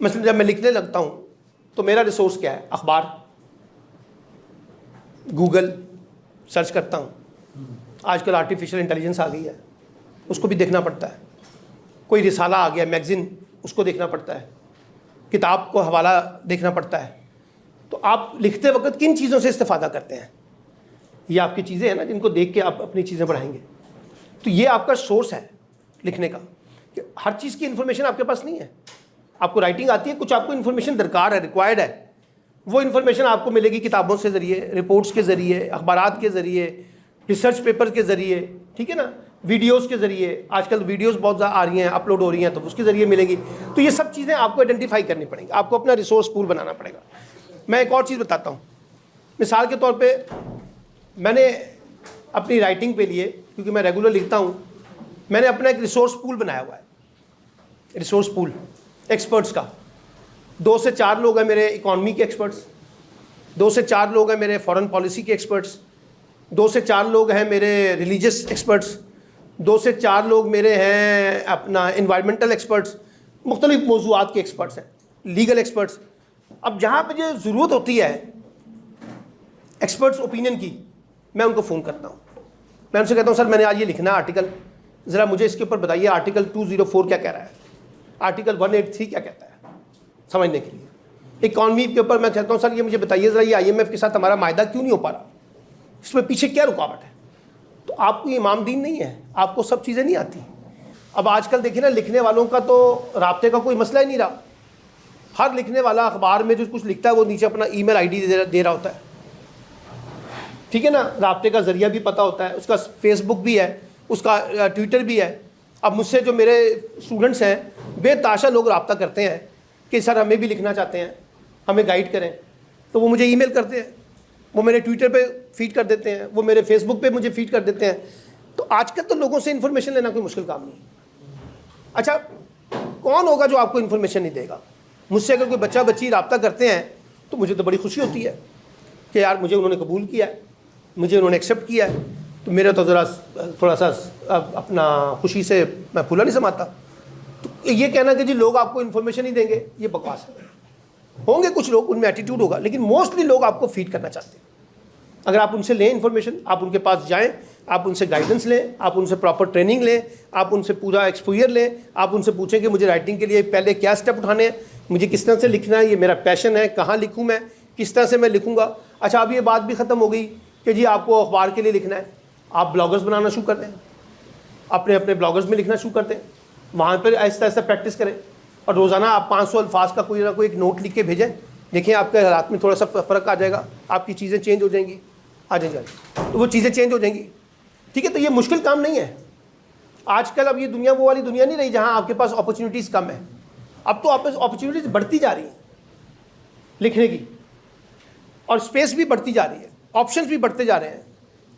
मतलब जब मैं लिखने लगता हूँ तो मेरा रिसोर्स क्या है? अखबार, गूगल सर्च करता हूँ, आजकल आर्टिफिशियल इंटेलिजेंस आ गई है, उसको भी देखना पड़ता है। कोई रिसाला आ गया, मैगज़ीन, उसको देखना पड़ता है, किताब को हवाला देखना पड़ता है। तो आप लिखते वक्त किन चीज़ों से इस्तेफादा करते हैं? ये आपकी चीज़ें हैं ना जिनको देख के आप अपनी चीज़ें बढ़ाएंगे। तो ये आपका सोर्स है लिखने का, कि हर चीज़ की इन्फॉर्मेशन आपके पास नहीं है। आपको राइटिंग आती है, कुछ आपको इन्फॉर्मेशन दरकार है, रिक्वायर्ड है, वो इन्फॉर्मेशन आपको मिलेगी किताबों से ज़रिए, रिपोर्ट्स के ज़रिए, अखबारात के ज़रिए, रिसर्च पेपर के ज़रिए, ठीक है ना, वीडियोस के ज़रिए। आजकल वीडियोस बहुत ज़्यादा आ रही हैं, अपलोड हो रही हैं, तो उसके ज़रिए मिलेगी। तो ये सब चीज़ें आपको आइडेंटिफाई करनी पड़ेंगी, आपको अपना रिसोर्स पूल बनाना पड़ेगा। मैं एक और चीज़ बताता हूँ, मिसाल के तौर पर मैंने अपनी राइटिंग के लिए, क्योंकि मैं रेगुलर लिखता हूँ, मैंने अपना एक रिसोर्स पूल बनाया हुआ है। रिसोर्स पूल एक्सपर्ट्स का 2 से 4 लोग हैं मेरे इकॉनमी के एक्सपर्ट्स, 2 से 4 लोग हैं मेरे फॉरेन पॉलिसी के एक्सपर्ट्स, 2 से 4 लोग हैं मेरे रिलीजियस एक्सपर्ट्स, 2 से 4 लोग मेरे हैं अपना इन्वायरमेंटल एक्सपर्ट्स, मुख्तलिफ मौज़ूआत के एक्सपर्ट्स हैं, लीगल एक्सपर्ट्स। अब जहाँ पे जो ज़रूरत होती है एक्सपर्ट्स ओपिनियन की, मैं उनको फ़ोन करता हूँ। मैं उनसे कहता हूँ सर मैंने आज ये लिखना है आर्टिकल, ज़रा मुझे इसके ऊपर बताइए आर्टिकल 204 क्या कह रहा है, आर्टिकल 183 क्या कहता है, समझने के लिए। इकॉनमी के ऊपर मैं कहता हूँ सर ये मुझे बताइए ज़रा, ये IMF के साथ हमारा मायदा क्यों नहीं हो पा रहा, इसमें पीछे क्या रुकावट है। तो आपको इमाम दीन नहीं है, आपको सब चीज़ें नहीं आती। अब आजकल देखिए ना, लिखने वालों का तो राब्ते का कोई मसला ही नहीं रहा। हर लिखने वाला अखबार में जो कुछ लिखता है वो नीचे अपना ईमेल ID दे रहा होता है, ठीक है ना। राब्ते का ज़रिया भी पता होता है, उसका फेसबुक भी है, उसका ट्विटर भी है। अब मुझसे जो मेरे स्टूडेंट्स हैं बेताशा लोग रब्ता करते हैं कि सर हमें भी लिखना चाहते हैं, हमें गाइड करें, तो वो मुझे ईमेल करते हैं, वो मेरे ट्विटर पे फीड कर देते हैं, वो मेरे फेसबुक पे मुझे फीड कर देते हैं। तो आजकल तो लोगों से इन्फॉर्मेशन लेना कोई मुश्किल काम नहीं है। अच्छा, कौन होगा जो आपको इन्फॉर्मेशन नहीं देगा? मुझसे अगर कोई बच्चा बच्ची रब्ता करते हैं तो मुझे तो बड़ी खुशी होती है कि यार मुझे उन्होंने कबूल किया है, मुझे उन्होंने एक्सेप्ट किया है, तो मेरा तो ज़रा थोड़ा सा अपना खुशी से मैं फूला नहीं समाता। तो ये कहना कि जी लोग आपको इन्फॉर्मेशन ही देंगे, ये बकवास है। होंगे कुछ लोग, उनमें एटीट्यूड होगा, लेकिन मोस्टली लोग आपको फीड करना चाहते हैं। अगर आप उनसे लें इन्फॉर्मेशन, आप उनके पास जाएं, आप उनसे गाइडेंस लें, आप उनसे प्रॉपर ट्रेनिंग लें, आप उनसे पूरा एक्सपोजर लें, आप उनसे पूछें कि मुझे राइटिंग के लिए पहले क्या स्टेप उठाने हैं, मुझे किस तरह से लिखना है, ये मेरा पैशन है, कहाँ लिखूँ मैं, किस तरह से मैं लिखूँगा। अच्छा, अब ये बात भी ख़त्म हो गई कि जी आपको अखबार के लिए लिखना है, आप ब्लॉगर्स बनाना शुरू कर दें, अपने अपने ब्लॉगर्स में लिखना शुरू कर दें, वहाँ पर आहिस्ता आहिस्ता प्रैक्टिस करें, और रोज़ाना आप 500 अल्फाज का कोई ना कोई एक नोट लिख के भेजें। देखिए आपके हालात में थोड़ा सा फ़र्क आ जाएगा, आपकी चीज़ें चेंज हो जाएंगी, आ जाएंगी, तो वो चीज़ें चेंज हो जाएंगी, ठीक है। तो ये मुश्किल काम नहीं है। आजकल अब ये दुनिया वो वाली दुनिया नहीं रही जहाँ आपके पास अपॉर्चुनिटीज़ कम है। अब तो आप अपॉर्चुनिटीज़ बढ़ती जा रही हैं लिखने की, और स्पेस भी बढ़ती जा रही है, ऑप्शंस भी बढ़ते जा रहे हैं।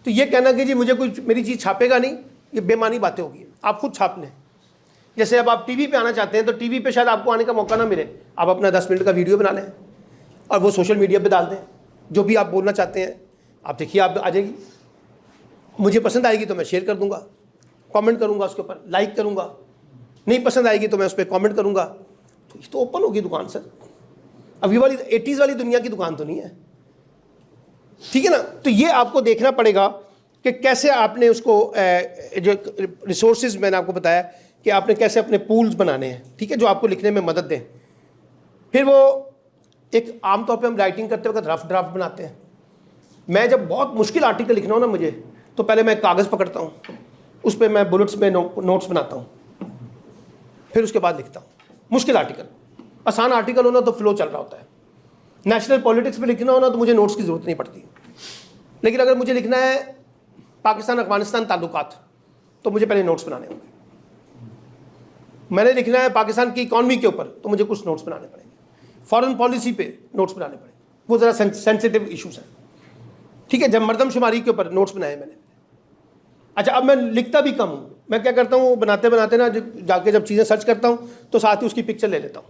तो ये कहना कि जी मुझे कोई मेरी चीज़ छापेगा नहीं, ये बेमानी बातें होगी। आप खुद छाप लें, जैसे अब आप टीवी पे आना चाहते हैं तो टीवी पे शायद आपको आने का मौका ना मिले, आप अपना 10 मिनट का वीडियो बना लें और वो सोशल मीडिया पे डाल दें, जो भी आप बोलना चाहते हैं आप देखिए, आप आ जाएगी। मुझे पसंद आएगी तो मैं शेयर कर दूंगा, कमेंट करूंगा उसके ऊपर, लाइक करूंगा, नहीं पसंद आएगी तो मैं उस पर कमेंट करूंगा। तो ये तो ओपन होगी दुकान सर, अभी वाली 80s वाली दुनिया की दुकान तो नहीं है, ठीक है ना। तो ये आपको देखना पड़ेगा कि कैसे आपने उसको जो रिसोर्सेज मैंने आपको बताया कि आपने कैसे अपने पूल्स बनाने हैं, ठीक है, जो आपको लिखने में मदद दें। फिर वो एक आमतौर पे हम राइटिंग करते वक्त रफ ड्राफ्ट बनाते हैं। मैं जब बहुत मुश्किल आर्टिकल लिखना हो ना मुझे, तो पहले मैं कागज़ पकड़ता हूँ, उस पर मैं बुलेट्स में नोट्स बनाता हूँ, फिर उसके बाद लिखता हूँ। मुश्किल आर्टिकल, आसान आर्टिकल होना तो फ्लो चल रहा होता है। नेशनल पॉलिटिक्स में लिखना होना तो मुझे नोट्स की ज़रूरत नहीं पड़ती, लेकिन अगर मुझे लिखना है पाकिस्तान अफगानिस्तान ताल्लुकात तो मुझे पहले नोट्स बनाने होंगे। मैंने लिखना है पाकिस्तान की इकॉनमी के ऊपर तो मुझे कुछ नोट्स बनाने पड़ेंगे, फॉरेन पॉलिसी पे नोट्स बनाने पड़ेंगे, वो ज़रा सेंसिटिव इशूज़ हैं, ठीक है। जब मरदमशुमारी के ऊपर नोट्स बनाए मैंने। अच्छा, अब मैं लिखता भी कम हूँ, मैं क्या करता हूँ बनाते बनाते ना जाके जब चीज़ें सर्च करता हूँ तो साथ ही उसकी पिक्चर ले लेता हूँ,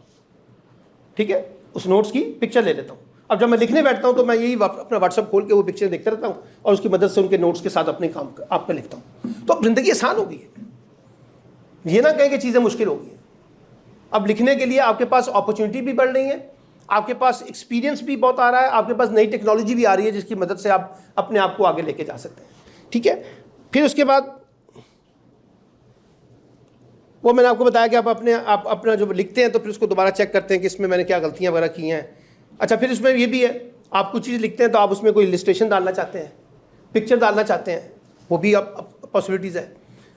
ठीक है, उस नोट्स की पिक्चर ले लेता हूँ। अब जब मैं लिखने बैठता हूँ तो मैं यही अपना व्हाट्सअप खोल के वो पिक्चर देखता रहता हूँ और उसकी मदद से उनके नोट्स के साथ अपने काम आप पे लिखता हूँ। तो अब ज़िंदगी आसान हो गई है, ये ना कहें कि चीज़ें मुश्किल हो गई हैं। अब लिखने के लिए आपके पास अपॉर्चुनिटी भी बढ़ रही है, आपके पास एक्सपीरियंस भी बहुत आ रहा है, आपके पास नई टेक्नोलॉजी भी आ रही है जिसकी मदद से आप अपने आप को आगे लेके जा सकते हैं, ठीक है। फिर उसके बाद वो मैंने आपको बताया कि आप अपना जो लिखते हैं तो फिर उसको दोबारा चेक करते हैं कि इसमें मैंने क्या गलतियां वगैरह की हैं। अच्छा, फिर उसमें ये भी है, आप कुछ चीज़ लिखते हैं तो आप उसमें कोई इलस्ट्रेशन डालना चाहते हैं, पिक्चर डालना चाहते हैं, वो भी आप पॉसिबिलिटीज़ है,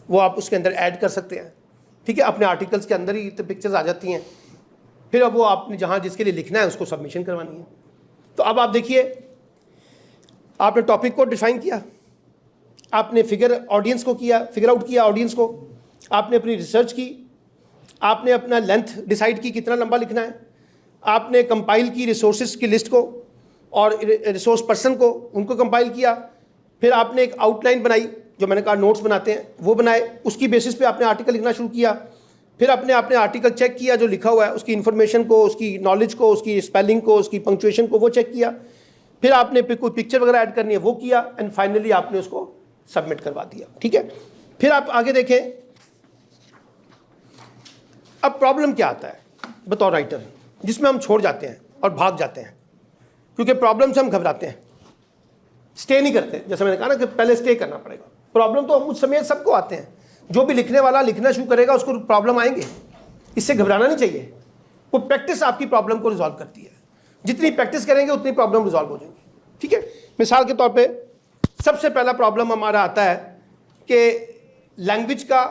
वो आप उसके अंदर ऐड कर सकते हैं, ठीक है। अपने आर्टिकल्स के अंदर ही तो पिक्चर्स आ जाती हैं। फिर अब वो आपने जहाँ जिसके लिए लिखना है उसको सबमिशन करवानी है। तो अब आप देखिए, आपने टॉपिक को डिफाइन किया, आपने फिगर आउट किया ऑडियंस को, आपने अपनी रिसर्च की, आपने अपना लेंथ डिसाइड की कितना लंबा लिखना है, आपने कंपाइल की रिसोर्सेज की लिस्ट को और रिसोर्स पर्सन को, उनको कंपाइल किया। फिर आपने एक आउटलाइन बनाई, जो मैंने कहा नोट्स बनाते हैं वो बनाए, उसकी बेसिस पे आपने आर्टिकल लिखना शुरू किया। फिर आपने आर्टिकल चेक किया, जो लिखा हुआ है उसकी इन्फॉर्मेशन को, उसकी नॉलेज को, उसकी स्पेलिंग को, उसकी पंक्चुएशन को, वो चेक किया। फिर आपने कोई पिक्चर वगैरह ऐड करनी है वो किया, एंड फाइनली आपने उसको सबमिट करवा दिया, ठीक है। फिर आप आगे देखें, अब प्रॉब्लम क्या आता है बतौर राइटर, जिसमें हम छोड़ जाते हैं और भाग जाते हैं, क्योंकि प्रॉब्लम से हम घबराते हैं, स्टे नहीं करते। जैसे मैंने कहा ना कि पहले स्टे करना पड़ेगा। प्रॉब्लम तो मुझ समेत सबको आते हैं, जो भी लिखने वाला लिखना शुरू करेगा उसको प्रॉब्लम आएंगे, इससे घबराना नहीं चाहिए। वो प्रैक्टिस आपकी प्रॉब्लम को रिजॉल्व करती है, जितनी प्रैक्टिस करेंगे उतनी प्रॉब्लम रिजॉल्व हो जाएंगी, ठीक है। मिसाल के तौर पे सबसे पहला प्रॉब्लम हमारा आता है कि लैंग्वेज का,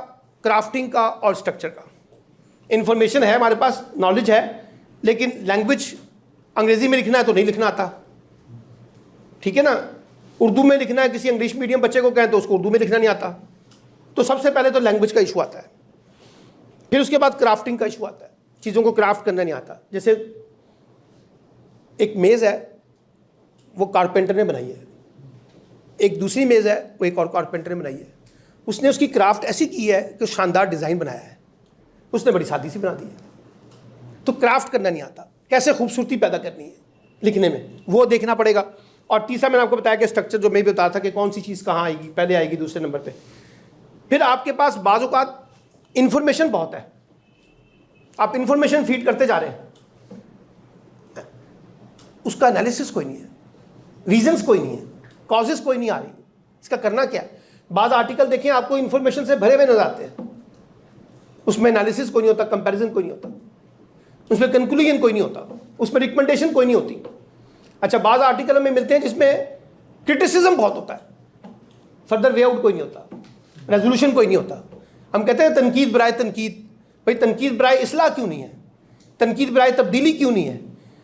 क्राफ्टिंग का और स्ट्रक्चर का। इन्फॉर्मेशन है हमारे पास, नॉलेज है, लेकिन लैंग्वेज अंग्रेजी में लिखना है तो नहीं लिखना आता, ठीक है ना। उर्दू में लिखना है, किसी इंग्लिश मीडियम बच्चे को कहें तो उसको उर्दू में लिखना नहीं आता। तो सबसे पहले तो लैंग्वेज का इशू आता है। फिर उसके बाद क्राफ्टिंग का इशू आता है, चीज़ों को क्राफ्ट करना नहीं आता। जैसे एक मेज़ है वो कारपेंटर ने बनाई है, एक दूसरी मेज़ है वो एक और कारपेंटर ने बनाई है। उसने उसकी क्राफ्ट ऐसी की है कि शानदार डिज़ाइन बनाया है, उसने बड़ी सादी सी बना दी है। तो क्राफ्ट करना नहीं आता, कैसे खूबसूरती पैदा करनी है लिखने में, वो देखना पड़ेगा। और तीसरा मैंने आपको बताया कि स्ट्रक्चर, जो मैं भी बताया था कि कौन सी चीज़ कहाँ आएगी, पहले आएगी, दूसरे नंबर पे। फिर आपके पास बाज़ औक़ात इन्फॉर्मेशन बहुत है, आप इन्फॉर्मेशन फीड करते जा रहे हैं, उसका एनालिसिस कोई नहीं है, रीजंस कोई नहीं है, कॉजेज़ कोई नहीं आ रही, इसका करना क्या है। बाज़ आर्टिकल देखें आपको इन्फॉर्मेशन से भरे हुए नजर आते हैं, उसमें एनालिसिस कोई नहीं होता, कंपैरिजन कोई नहीं होता, उसमें कंक्लूजन कोई नहीं होता, उसमें रिकमेंडेशन कोई नहीं होती। अच्छा, बाज़ आर्टिकल हमें मिलते हैं जिसमें क्रिटिसिज्म बहुत होता है, फर्दर वे आउट कोई नहीं होता, रेजोल्यूशन कोई नहीं होता। हम कहते हैं तनकीद बराए तनकीद, भाई तनकीद बराए इसलाह क्यों नहीं है, तनकीद बराए तब्दीली क्यों नहीं है।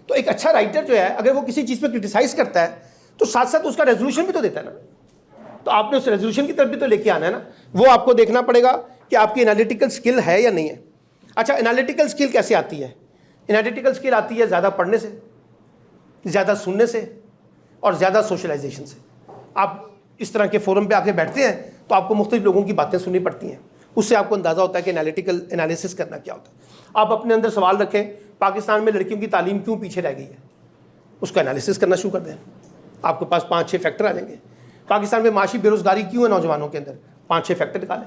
तो एक अच्छा राइटर जो है, अगर वो किसी चीज़ पर क्रिटिसाइज़ करता है तो साथ साथ उसका रेजोल्यूशन भी तो देता है ना, तो आपने उस रेजोल्यूशन की तरफ भी तो लेके आना है ना। वो आपको देखना पड़ेगा कि आपकी एनालिटिकल स्किल है या नहीं है। अच्छा, एनालिटिकल स्किल कैसे आती है? एनालिटिकल स्किल आती है ज़्यादा पढ़ने से, ज़्यादा सुनने से और ज़्यादा सोशलाइजेशन से। आप इस तरह के फोरम पे आके बैठते हैं तो आपको मुख्तलिफ लोगों की बातें सुननी पड़ती हैं, उससे आपको अंदाज़ा होता है कि एनालिटिकल एनालिसिस करना क्या होता है। आप अपने अंदर सवाल रखें, पाकिस्तान में लड़कियों की तालीम क्यों पीछे रह गई है, उसका एनालिसिस करना शुरू कर दें, आपके पास 5-6 फैक्टर आ जाएंगे। पाकिस्तान में माशी बेरोज़गारी क्यों है नौजवानों के अंदर, 5-6 फैक्टर निकालें।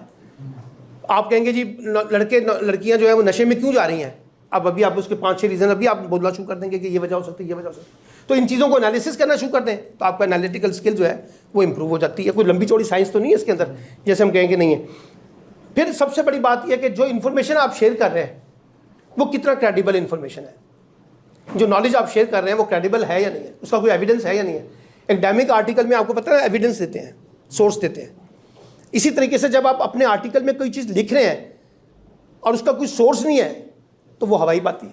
आप कहेंगे जी लड़कियां जो है वो नशे में क्यों जा रही हैं, अब अभी आप उसके 5-6 रीज़न अभी आप बोलना शुरू कर देंगे कि ये वजह हो सकती है, ये वजह हो सकती है। तो इन चीज़ों को एनालिसिस करना शुरू कर दें तो आपका एनालिटिकल स्किल जो है वो इंप्रूव हो जाती है। कोई लंबी चौड़ी साइंस तो नहीं है इसके अंदर जैसे हम कहेंगे नहीं है। फिर सबसे बड़ी बात यह कि जो इन्फॉर्मेशन आप शेयर कर रहे हैं वो कितना क्रेडिबल इन्फॉर्मेशन है, जो नॉलेज आप शेयर कर रहे हैं वो क्रेडिबल है या नहीं है, उसका कोई एविडेंस है या नहीं है। एकेडमिक आर्टिकल में आपको पता है एविडेंस देते हैं, सोर्स देते हैं। इसी तरीके से जब आप अपने आर्टिकल में कोई चीज़ लिख रहे हैं और उसका कोई सोर्स नहीं है तो वो हवाई बात है,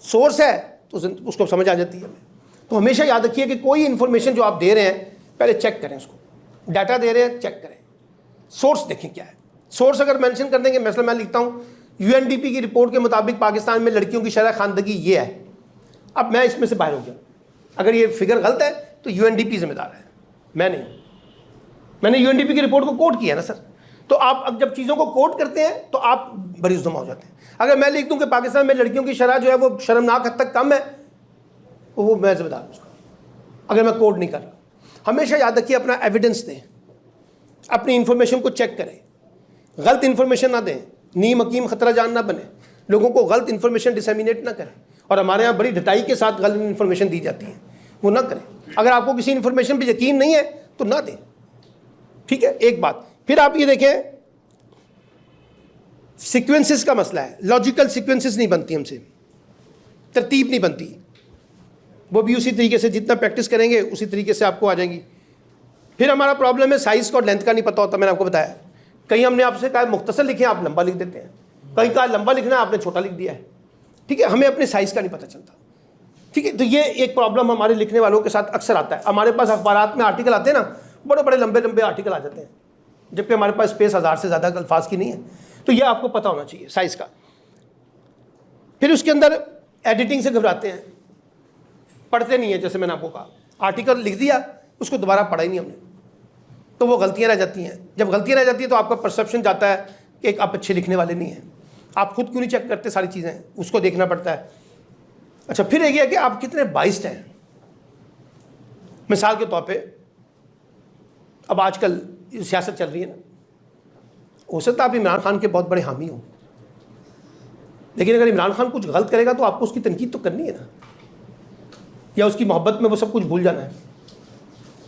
सोर्स है तो उसको समझ आ जाती है। तो हमेशा याद रखिए कि कोई इन्फॉर्मेशन जो आप दे रहे हैं पहले चेक करें, उसको डाटा दे रहे हैं चेक करें, सोर्स देखें क्या है। सोर्स अगर मेंशन कर देंगे, मतलब मैं लिखता हूँ यूएनडीपी की रिपोर्ट के मुताबिक पाकिस्तान में लड़कियों की शरह खानदगी ये है, अब मैं इसमें से बाहर हो गया, अगर ये फिगर गलत है तो यूएनडीपी जिम्मेदार है, मैं नहीं। मैंने यूएनडीपी की रिपोर्ट को कोट किया ना सर। तो आप अब जब चीज़ों को कोट करते हैं तो आप बड़ी उज़्ज़मा हो जाते हैं। अगर मैं लिख दूं कि पाकिस्तान में लड़कियों की शरह जो है वो शर्मनाक हद तक कम है, तो वो मैं जिम्मेदार हूँ उसका, अगर मैं कोट नहीं कर रहा। हमेशा याद रखिए अपना एविडेंस दें, अपनी इंफॉर्मेशन को चेक करें, गलत इंफॉर्मेशन ना दें, नीम हकीम खतरा जान ना बने, लोगों को गलत इंफॉर्मेशन डिसेमिनेट ना करें। और हमारे यहाँ बड़ी ढटाई के साथ गलत इंफॉर्मेशन दी जाती है, वो ना करें। अगर आपको किसी इंफॉर्मेशन पर यकीन नहीं है तो ना दें, ठीक है। एक बात फिर आप ये देखें, सीक्वेंसेस का मसला है, लॉजिकल सीक्वेंसेस नहीं बनती हमसे, तरतीब नहीं बनती, वो भी उसी तरीके से जितना प्रैक्टिस करेंगे उसी तरीके से आपको आ जाएंगी। फिर हमारा प्रॉब्लम है साइज़ का और लेंथ का नहीं पता होता, मैंने आपको बताया। कहीं हमने आपसे कहा मुख्तसर लिखें, आप लंबा लिख देते हैं, कहीं कहा लंबा लिखना आपने छोटा लिख दिया है, ठीक है। हमें अपने साइज़ का नहीं पता चलता, ठीक है। तो ये एक प्रॉब्लम हमारे लिखने वालों के साथ अक्सर आता है। हमारे पास अखबारात में आर्टिकल आते हैं ना, बड़े बड़े लंबे लंबे आर्टिकल आ जाते हैं, जबकि हमारे पास स्पेस 1000 से ज़्यादा अल्फाज की नहीं है। तो ये आपको पता होना चाहिए साइज़ का। फिर उसके अंदर एडिटिंग से घबराते हैं, पढ़ते नहीं है। जैसे मैंने आपको कहा आर्टिकल लिख दिया, उसको दोबारा पढ़ा ही नहीं हमने, तो वो गलतियाँ रह जाती हैं। जब गलतियाँ रह जाती हैं तो आपका परसेप्शन जाता है कि आप अच्छे लिखने वाले नहीं हैं। आप खुद क्यों नहीं चेक करते सारी चीज़ें, उसको देखना पड़ता है। अच्छा, फिर एक है कि आप कितने बाइस्ड हैं। मिसाल के तौर पे अब आजकल सियासत चल रही है ना, हो सकता है आप इमरान खान के बहुत बड़े हामी हों, लेकिन अगर इमरान खान कुछ गलत करेगा तो आपको उसकी तनकीद तो करनी है ना, या उसकी मोहब्बत में वो सब कुछ भूल जाना है।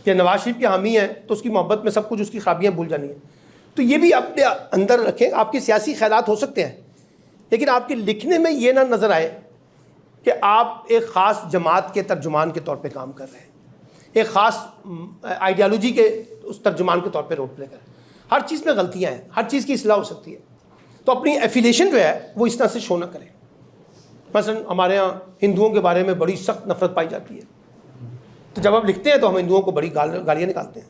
या नवाज शरीफ के हामी है तो उसकी मोहब्बत में सब कुछ उसकी खराबियाँ भूल जानी है। तो ये भी अपने अंदर रखें। आपके सियासी ख्यालात हो सकते हैं, लेकिन आपके लिखने में ये ना नज़र आए कि आप एक ख़ास जमात के तर्जुमान के तौर पे काम कर रहे हैं, एक ख़ास आइडियालॉजी के उस तर्जुमान के तौर पे रोल प्ले कर रहे हैं। हर चीज़ में गलतियाँ हैं, हर चीज़ की इस्लाह हो सकती है। तो अपनी एफिलिएशन जो है वो इस तरह से शो ना करें। मसलन हमारे यहाँ हिंदुओं के बारे में बड़ी सख्त नफरत पाई जाती है, तो जब आप लिखते हैं तो हम हिंदुओं को बड़ी गालियाँ निकालते हैं,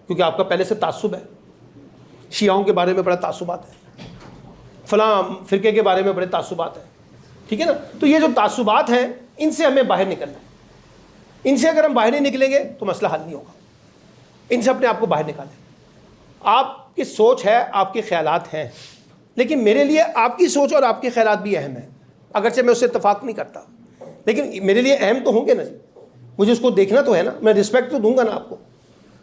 क्योंकि आपका पहले से तासुब है। शियाओं के बारे में बड़ा तासुबात है, फ़लाँ फ़िरके के बारे में बड़े तासुबात हैं, ठीक है ना। तो ये जो तासुबात हैं इनसे हमें बाहर निकलना है। इनसे अगर हम बाहर नहीं निकलेंगे तो मसला हल नहीं होगा। इनसे अपने आप को बाहर निकालें। आपकी सोच है, आपके ख्यालात हैं, लेकिन मेरे लिए आपकी सोच और आपके ख्यालात भी अहम है। अगरचे मैं उससे इत्तेफाक नहीं करता, लेकिन मेरे लिए अहम तो होंगे ना जी, मुझे उसको देखना तो है ना। मैं रिस्पेक्ट तो दूंगा ना आपको।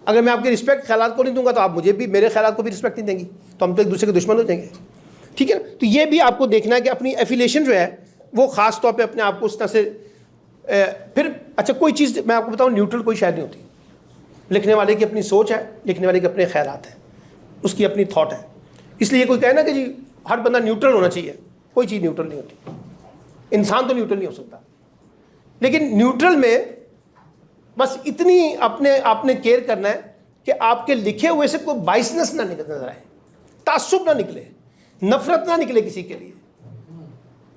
अगर मैं आपके रिस्पेक्ट ख्यालात को नहीं दूंगा तो आप मुझे भी, मेरे ख्यालात को भी रिस्पेक्ट नहीं देंगी, तो हम तो एक दूसरे के दुश्मन हो जाएंगे, ठीक है ना। तो ये भी आपको देखना है कि अपनी एफिलिएशन जो है वो ख़ास तौर पे अपने आप को उस तरह से फिर अच्छा, कोई चीज़ मैं आपको बताऊँ, न्यूट्रल कोई शायद नहीं होती। लिखने वाले की अपनी सोच है, लिखने वाले के अपने ख्यालात हैं, उसकी अपनी थॉट है। इसलिए कोई कहे ना कि जी हर बंदा न्यूट्रल होना चाहिए, कोई चीज़ न्यूट्रल नहीं होती। इंसान तो न्यूट्रल नहीं हो सकता, लेकिन न्यूट्रल में बस इतनी आपने केयर करना है कि आपके लिखे हुए से कोई बाइसनेस ना नजर आए, तासुब ना निकले, नफरत ना निकले किसी के लिए।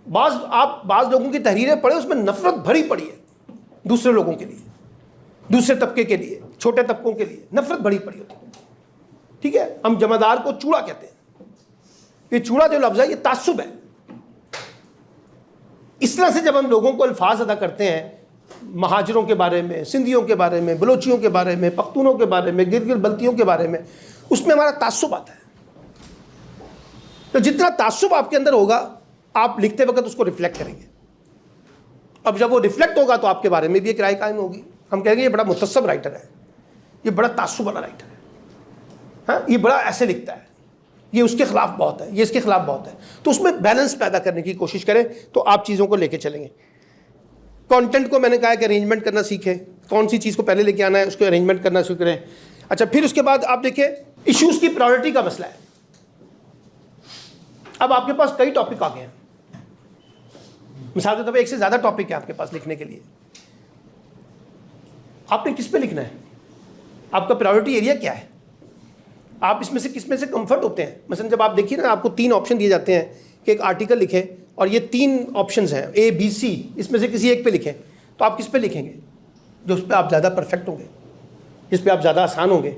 बाज़ लोगों की तहरीरें पढ़े, उसमें नफरत भरी पड़ी है दूसरे लोगों के लिए, दूसरे तबके के लिए, छोटे तबकों के लिए नफरत भरी पड़ी होती है, ठीक है। हम जमादार को चूड़ा कहते हैं। ये चूड़ा जो लफ्ज़ है ये तासुब है। इस तरह से जब हम लोगों को अल्फाज अदा करते हैं, महाजरों के बारे में, सिंधियों के बारे में, बलोचियों के बारे में, पख्तूनों के बारे में, गिरगिट बल्तियों के बारे में, उसमें हमारा तासुब आता है। तो जितना ताज्जुब आपके अंदर होगा आप लिखते वक्त उसको रिफ्लेक्ट करेंगे। अब जब वो रिफ्लेक्ट होगा तो आपके बारे में भी एक राय कायम होगी। हम कहेंगे ये बड़ा मुतस्सब राइटर है, ये बड़ा ताज्जुब वाला राइटर है, हाँ ये बड़ा ऐसे लिखता है, ये उसके खिलाफ बहुत है, ये इसके खिलाफ बहुत है। तो उसमें बैलेंस पैदा करने की कोशिश करें तो आप चीज़ों को लेके चलेंगे। कंटेंट को मैंने कहा कि अरेंजमेंट करना सीखें, कौन सी चीज़ को पहले लेके आना है उसको अरेंजमेंट करना शुरू करें। अच्छा, फिर उसके बाद आप देखिए इश्यूज़ की प्रायोरिटी का मसला है। अब आपके पास कई टॉपिक आ गए हैं, मिसाल के तौर पर एक से ज़्यादा टॉपिक है आपके पास लिखने के लिए। आपने किस पे लिखना है, आपका प्रायोरिटी एरिया क्या है, आप इसमें से किस में से कंफर्ट होते हैं। मसलन जब आप देखिए ना, आपको 3 ऑप्शन दिए जाते हैं कि एक आर्टिकल लिखें और ये 3 ऑप्शंस हैं A B C, इसमें से किसी एक पे लिखें, तो आप किस पे लिखेंगे, जो उस पर आप ज़्यादा परफेक्ट होंगे, जिस पे आप ज़्यादा आसान होंगे।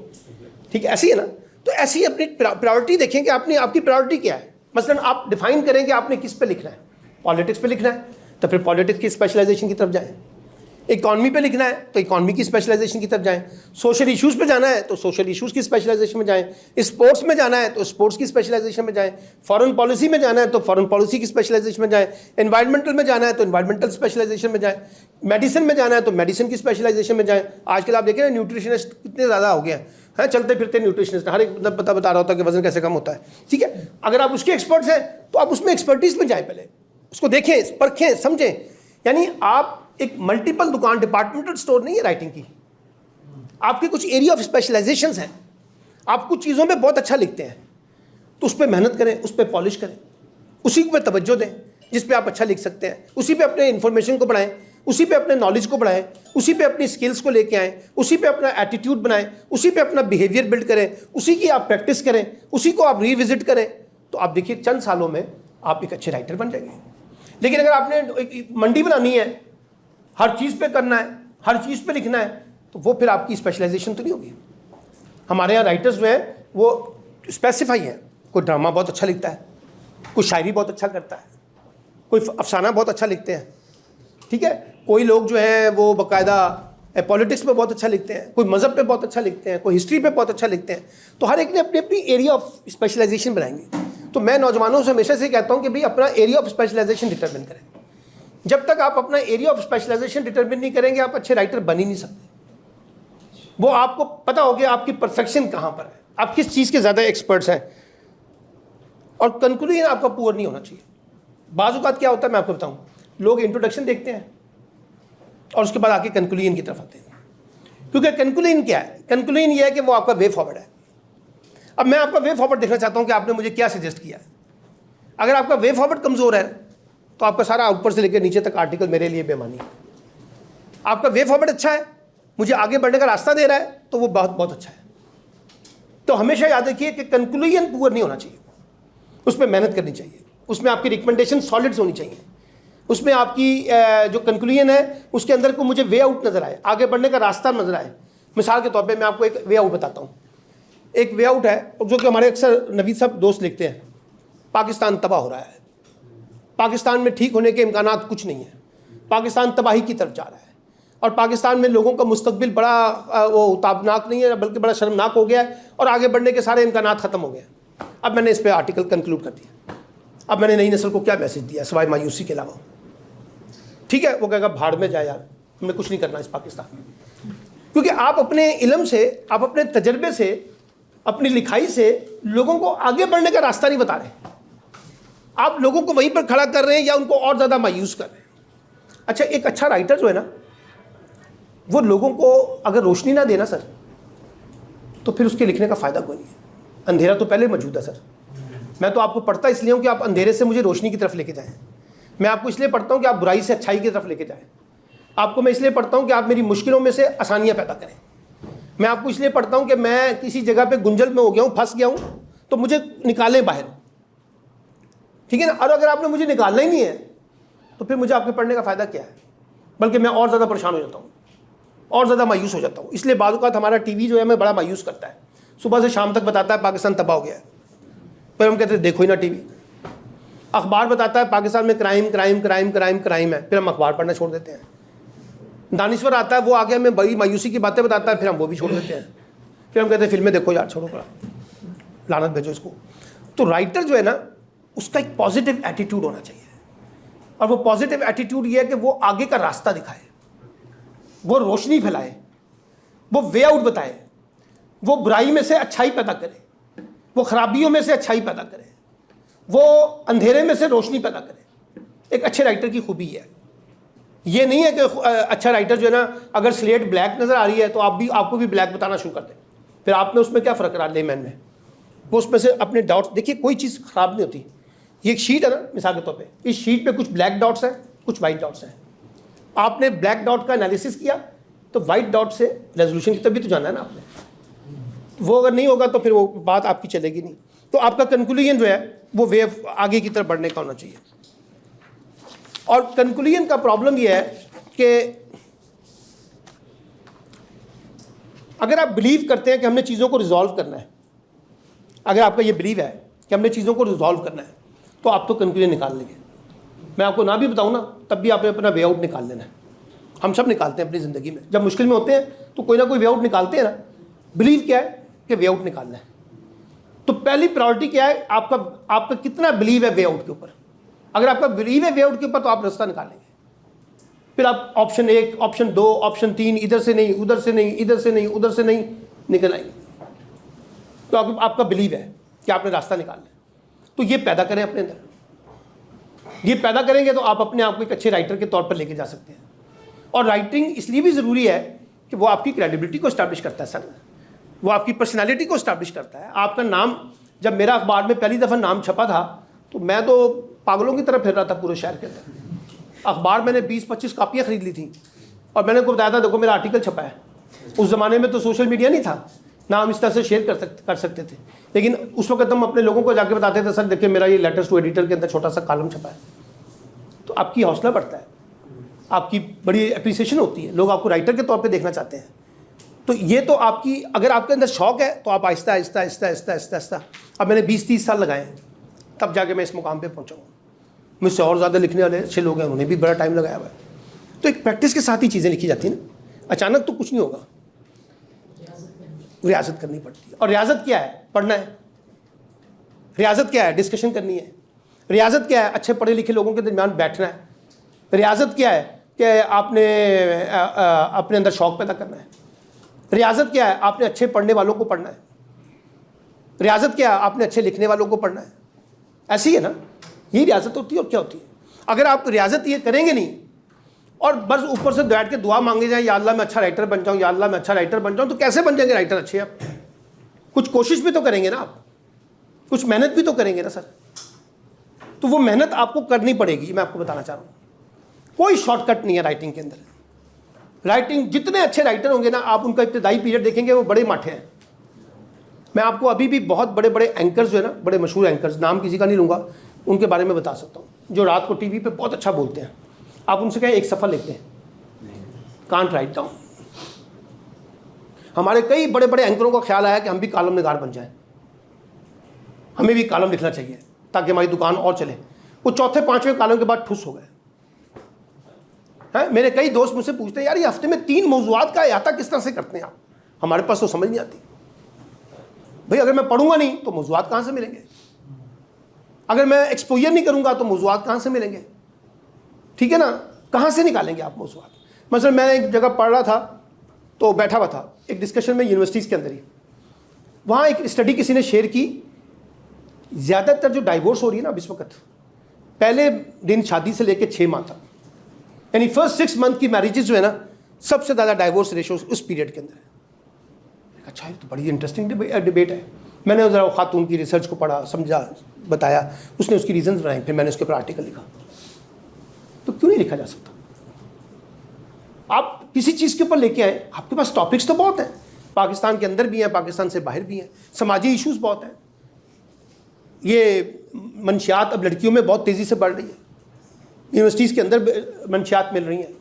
ठीक है, ऐसी है ना। तो ऐसी अपनी प्रायोरिटी देखें कि आपने आपकी प्रायोरिटी क्या है। मसलन आप डिफाइन करें कि आपने किस पे लिखना है, पॉलिटिक्स पे लिखना है तो फिर पॉलिटिक्स की स्पेशलाइजेशन की तरफ जाएं, इकॉनमी पे लिखना है तो इकॉनमी की स्पेशलाइजेशन की तरफ जाएं, सोशल इश्यूज़ पे जाना है तो सोशल इश्यूज़ की स्पेशलाइजेशन में जाएं, स्पोर्ट्स में जाना है तो स्पोर्ट्स की स्पेशलाइजेशन में जाएं, फॉरेन पॉलिसी में जाना है तो फॉरेन पॉलिसी की स्पेशलाइजेशन में जाएं, एनवायरमेंटल में जाना है तो एनवायरमेंटल स्पेशलाइजेशन में जाएं, मेडिसिन में जाना है तो मेडिसिन की स्पेशलाइजेशन में जाएं। आजकल आप देखें ना, न्यूट्रिशनिस्ट कितने ज़्यादा हो गए हैं, चलते फिरते न्यूट्रिशनिस्ट, हर एक बता रहा होता है कि वजन कैसे कम होता है। ठीक है, अगर आप उसके एक्सपर्ट्स हैं तो आप उसमें एक्सपर्टीज़ में जाएँ, पहले उसको देखें, परखें, समझें। यानी आप एक मल्टीपल दुकान, डिपार्टमेंटल स्टोर नहीं है राइटिंग की, आपके कुछ एरिया ऑफ स्पेशलाइजेशंस हैं। आप कुछ चीज़ों में बहुत अच्छा लिखते हैं तो उस पर मेहनत करें, उस पर पॉलिश करें, उसी पे तवज्जो दें जिस पे आप अच्छा लिख सकते हैं, उसी पे अपने इन्फॉर्मेशन को बढ़ाएं, उसी पे अपने नॉलेज को बढ़ाएं, उसी पे अपनी स्किल्स को लेके आएँ, उसी पे अपना एटीट्यूड बनाएं, उसी पे अपना बिहेवियर बिल्ड करें, उसी की आप प्रैक्टिस करें, उसी को आप रिविजिट करें। तो आप देखिए चंद सालों में आप एक अच्छे राइटर बन जाएंगे। लेकिन अगर आपने एक मंडी बनानी है, हर चीज़ पे करना है, हर चीज़ पे लिखना है, तो वो फिर आपकी स्पेशलाइजेशन तो नहीं होगी। हमारे यहाँ राइटर्स जो हैं वो स्पेसिफाई हैं, कोई ड्रामा बहुत अच्छा लिखता है, कोई शायरी बहुत अच्छा करता है, कोई अफसाना बहुत अच्छा लिखते हैं। ठीक है, कोई लोग जो हैं वो बाकायदा पॉलिटिक्स पे बहुत अच्छा लिखते हैं, कोई मज़हब पे बहुत अच्छा लिखते हैं, कोई हिस्ट्री पे बहुत अच्छा लिखते हैं। तो हर एक ने अपनी अपनी एरिया ऑफ स्पेशलाइजेशन बनाएंगे। तो मैं नौजवानों से हमेशा से कहता हूँ कि भाई अपना एरिया ऑफ स्पेशलाइजेशन डिटरमिन करें। जब तक आप अपना एरिया ऑफ स्पेशलाइजेशन डिटरमिन नहीं करेंगे, आप अच्छे राइटर बन ही नहीं सकते। वो आपको पता होगा आपकी परफेक्शन कहाँ पर है, आप किस चीज़ के ज़्यादा एक्सपर्ट्स हैं। और कंक्लूजन आपका पुअर नहीं होना चाहिए। बाज़ औक़ात क्या होता है मैं आपको बताऊँ, लोग इंट्रोडक्शन देखते हैं और उसके बाद आके कंक्लूजन की तरफ आते हैं। क्योंकि कंक्लूजन क्या है, कंक्लूजन ये है कि वो आपका वे फॉरवर्ड है। अब मैं आपका वे फॉरवर्ड देखना चाहता हूँ कि आपने मुझे क्या सजेस्ट किया है। अगर आपका वे फॉरवर्ड कमज़ोर है तो आपका सारा ऊपर से लेकर नीचे तक आर्टिकल मेरे लिए बेमानी है। आपका वे फॉरवर्ड अच्छा है, मुझे आगे बढ़ने का रास्ता दे रहा है, तो वो बहुत बहुत अच्छा है। तो हमेशा याद रखिए कि कंक्लूजन पुअर नहीं होना चाहिए, उसमें मेहनत करनी चाहिए, उसमें आपकी रिकमेंडेशन सॉलिड्स होनी चाहिए, उसमें आपकी जो कंक्लूजन है उसके अंदर को मुझे वे आउट नज़र आए, आगे बढ़ने का रास्ता नज़र आए। मिसाल के तौर पर मैं आपको एक वे आउट बताता हूँ। एक वे आउट है जो कि हमारे अक्सर नवीद साहब दोस्त लिखते हैं, पाकिस्तान तबाह हो रहा है, पाकिस्तान में ठीक होने के इम्कानात कुछ नहीं है, पाकिस्तान तबाही की तरफ जा रहा है और पाकिस्तान में लोगों का मुस्तकबिल बड़ा वो ताबनाक नहीं है बल्कि बड़ा शर्मनाक हो गया है और आगे बढ़ने के सारे इम्कानात ख़त्म हो गए हैं। अब मैंने इस पर आर्टिकल कंक्लूड कर दिया। अब मैंने नई नस्ल को क्या मैसेज दिया सिवाय मायूसी के अलावा? ठीक है, वो कहेगा भाड़ में जाए यार, हमें कुछ नहीं करना इस पाकिस्तान में। क्योंकि आप अपने इल्म से, आप अपने तजर्बे से, अपनी लिखाई से लोगों को आगे बढ़ने का रास्ता नहीं बता रहे, आप लोगों को वहीं पर खड़ा कर रहे हैं या उनको और ज़्यादा मायूस कर रहे हैं। अच्छा, एक अच्छा राइटर जो है ना, वो लोगों को अगर रोशनी ना देना सर, तो फिर उसके लिखने का फ़ायदा कोई नहीं है। अंधेरा तो पहले मौजूद है सर। मैं तो आपको पढ़ता इसलिए हूँ कि आप अंधेरे से मुझे रोशनी की तरफ लेके जाएँ। मैं आपको इसलिए पढ़ता हूँ कि आप बुराई से अच्छाई की तरफ लेके जाएँ। आपको मैं इसलिए पढ़ता हूँ कि आप मेरी मुश्किलों में से आसानियाँ पैदा करें। मैं आपको इसलिए पढ़ता हूँ कि मैं किसी जगह पे गुंजल में हो गया हूँ, फंस गया हूँ, तो मुझे निकालें बाहर। ठीक है ना। और अगर आपने मुझे निकालना ही नहीं है तो फिर मुझे आपके पढ़ने का फ़ायदा क्या है? बल्कि मैं और ज़्यादा परेशान हो जाता हूँ और ज़्यादा मायूस हो जाता हूँ। इसलिए बाज़ औक़ात हमारा टीवी जो है हमें बड़ा मायूस करता है, सुबह से शाम तक बताता है पाकिस्तान तबाह हो गया है, फिर हम कहते हैं देखो ही ना टीवी। अखबार बताता है पाकिस्तान में crime crime crime crime crime है, फिर हम अखबार पढ़ना छोड़ देते हैं। दानिश्वर आता है, वो आगे हमें बड़ी मायूसी की बातें बताता है, फिर हम वो भी छोड़ देते हैं। फिर हम कहते हैं फिल्में देखो यार, छोड़ो, लानत भेजो इसको। तो राइटर जो है ना, उसका एक पॉजिटिव एटीट्यूड होना चाहिए। और वो पॉजिटिव एटीट्यूड ये है कि वो आगे का रास्ता दिखाए, वो रोशनी फैलाए, वो वे आउट बताए, वो बुराई में से अच्छाई पैदा करे, वो खराबियों में से अच्छाई पैदा करे, वो अंधेरे में से रोशनी पैदा करे। एक अच्छे राइटर की खूबी है। ये नहीं है कि अच्छा राइटर जो है ना, अगर स्लेट ब्लैक नज़र आ रही है तो आपको भी ब्लैक बताना शुरू कर दें, फिर आप में उसमें क्या फ़र्क रहा लेमैन में। वो उसमें से अपने डाउट्स, देखिए कोई चीज़ ख़राब नहीं होती। ये एक शीट है ना, मिसाल के तौर पे इस शीट पे कुछ ब्लैक डॉट्स हैं, कुछ वाइट डॉट्स हैं। आपने ब्लैक डॉट का एनालिसिस किया तो वाइट डॉट से रेजोल्यूशन की तभी तो जाना है ना आपने। वो अगर नहीं होगा तो फिर वो बात आपकी चलेगी नहीं। तो आपका कंक्लूजन जो है वो वेव आगे की तरफ बढ़ने का होना चाहिए। और कंक्लूजन का प्रॉब्लम ये है कि अगर आप बिलीव करते हैं कि हमने चीज़ों को रिजॉल्व करना है, अगर आपका ये बिलीव है कि हमने चीज़ों को रिजॉल्व करना है, तो आप तो कंक्लूजन निकाल लेंगे। मैं आपको ना भी बताऊँ ना, तब भी आपने अपना वे आउट निकाल लेना है। हम सब निकालते हैं अपनी ज़िंदगी में, जब मुश्किल में होते हैं तो कोई ना कोई वे आउट निकालते हैं ना। बिलीव क्या है कि वे आउट निकालना है। तो पहली प्रायोरिटी क्या है, आपका कितना बिलीव है वे आउट के ऊपर। अगर आपका बिलीव है वे आउट के ऊपर तो आप रास्ता निकालेंगे। फिर आप ऑप्शन 1, ऑप्शन 2, ऑप्शन 3, इधर से नहीं, उधर से नहीं, इधर से नहीं, उधर से नहीं निकल आएंगे। तो आपका बिलीव है कि आपने रास्ता निकालना है, तो ये पैदा करें अपने अंदर। ये पैदा करेंगे तो आप अपने आप को एक अच्छे राइटर के तौर पर लेके जा सकते हैं। और राइटिंग इसलिए भी ज़रूरी है कि वो आपकी क्रेडिबिलिटी को इस्टेब्लिश करता है सर, वो आपकी पर्सनालिटी को इस्टेब्लिश करता है। आपका नाम, जब मेरा अखबार में पहली दफ़ा नाम छपा था तो मैं तो पागलों की तरह फिर रहा था पूरे शहर के अंदर। अखबार मैंने 20-25 कापियाँ ख़रीद ली थी और मैंने उनको बताया था देखो मेरा आर्टिकल छपा है। उस ज़माने में तो सोशल मीडिया नहीं था ना, हम इस तरह से शेयर कर सकते थे। लेकिन उस वक्त हम अपने लोगों को जाके बताते थे सर देखिए मेरा ये लेटर्स टू एडिटर के अंदर छोटा सा कॉलम छपा है। तो आपकी हौसला बढ़ता है, आपकी बड़ी अप्रिसिएशन होती है, लोग आपको राइटर के तौर पे देखना चाहते हैं। तो ये तो आपकी, अगर आपके अंदर शौक है तो आप आहिस्ता आहिस्ता आहिस्ता आहिस्ता आहिस्ता आहिस्ता, अब मैंने 20-30 साल लगाए हैं तब जाके मैं इस मुकाम पे पहुंचा हूँ। मुझसे और ज़्यादा लिखने वाले अच्छे लोग हैं, उन्होंने भी बड़ा टाइम लगाया हुआ है। तो एक प्रैक्टिस के साथ ही चीज़ें लिखी जाती हैं ना, अचानक तो कुछ नहीं होगा, रियाजत करनी पड़ती है। और रियाजत क्या है? पढ़ना है। रियाजत क्या है? डिस्कशन करनी है। रियाजत क्या है? अच्छे पढ़े लिखे लोगों के दरमियान बैठना है। रियाजत क्या है कि आपने अपने अंदर शौक़ पैदा करना है। रियाजत क्या है? आपने अच्छे पढ़ने वालों को पढ़ना है। रियाजत क्या है? आपने अच्छे लिखने वालों को पढ़ना है। ऐसी है ना, यही रियाजत होती है। और क्या होती है? अगर आप रियाजत ये करेंगे नहीं और बस ऊपर से बैठ के दुआ मांगे जाए, या अल्लाह मैं अच्छा राइटर बन जाऊँ, या अल्लाह मैं अच्छा राइटर बन जाऊँ, तो कैसे बन जाएंगे राइटर अच्छे? आप कुछ कोशिश भी तो करेंगे ना, आप कुछ मेहनत भी तो करेंगे ना सर। तो वो मेहनत आपको करनी पड़ेगी। मैं आपको बताना चाह रहा हूँ, कोई शॉर्टकट नहीं है राइटिंग के अंदर। राइटिंग, जितने अच्छे राइटर होंगे ना, आप उनका इब्तदाई पीरियड देखेंगे वो बड़े माठे हैं। मैं आपको अभी भी बहुत बड़े बड़े एंकर्स जो है ना, बड़े मशहूर एंकर्स, नाम किसी का नहीं लूँगा, उनके बारे में बता सकता हूँ, जो रात को टीवी पे बहुत अच्छा बोलते हैं। आप उनसे कहें एक सफ़ा लिखते हैं, कांट राइट डाउन। हमारे कई बड़े बड़े एंकरों का ख्याल आया कि हम भी कॉलम निगार बन जाएं, हमें भी कॉलम लिखना चाहिए ताकि हमारी दुकान और चले। वो चौथे पाँचवें कॉलम के बाद ठुस हो गए हैं। मेरे कई दोस्त मुझसे पूछते हैं यार ये हफ्ते में 3 मौज़ूआत का अहाता किस तरह से करते हैं आप? हमारे पास तो समझ नहीं आती भाई। अगर मैं पढ़ूंगा नहीं तो मौज़ूआत कहाँ से मिलेंगे? अगर मैं एक्सपोजर नहीं करूंगा तो मौज़ूआत कहाँ से मिलेंगे? ठीक है ना, कहाँ से निकालेंगे आप मौज़ूआत? मतलब मैं एक जगह पढ़ रहा था तो बैठा हुआ था एक डिस्कशन में यूनिवर्सिटीज़ के अंदर ही, वहाँ एक स्टडी किसी ने शेयर की। ज़्यादातर जो डाइवोर्स हो रही है ना इस वक्त, पहले दिन शादी से लेकर 6 माह तक, यानी फर्स्ट 6 मंथ की मैरिजेज जो है ना, सबसे ज़्यादा डाइवोर्स रेशो उस पीरियड के अंदर है। अच्छा, ये तो बड़ी इंटरेस्टिंग डिबेट है। मैंने ज़रा खातून की रिसर्च को पढ़ा, समझा, बताया, उसने उसकी रीजंस बनाए, फिर मैंने उसके ऊपर आर्टिकल लिखा। तो क्यों नहीं लिखा जा सकता? आप किसी चीज़ के ऊपर लेके आए, आपके पास टॉपिक्स तो बहुत हैं, पाकिस्तान के अंदर भी हैं, पाकिस्तान से बाहर भी हैं, समाजी इश्यूज़ बहुत हैं। ये मंशियात अब लड़कियों में बहुत तेज़ी से बढ़ रही है, यूनिवर्सिटीज़ के अंदर मंशियात मिल रही हैं,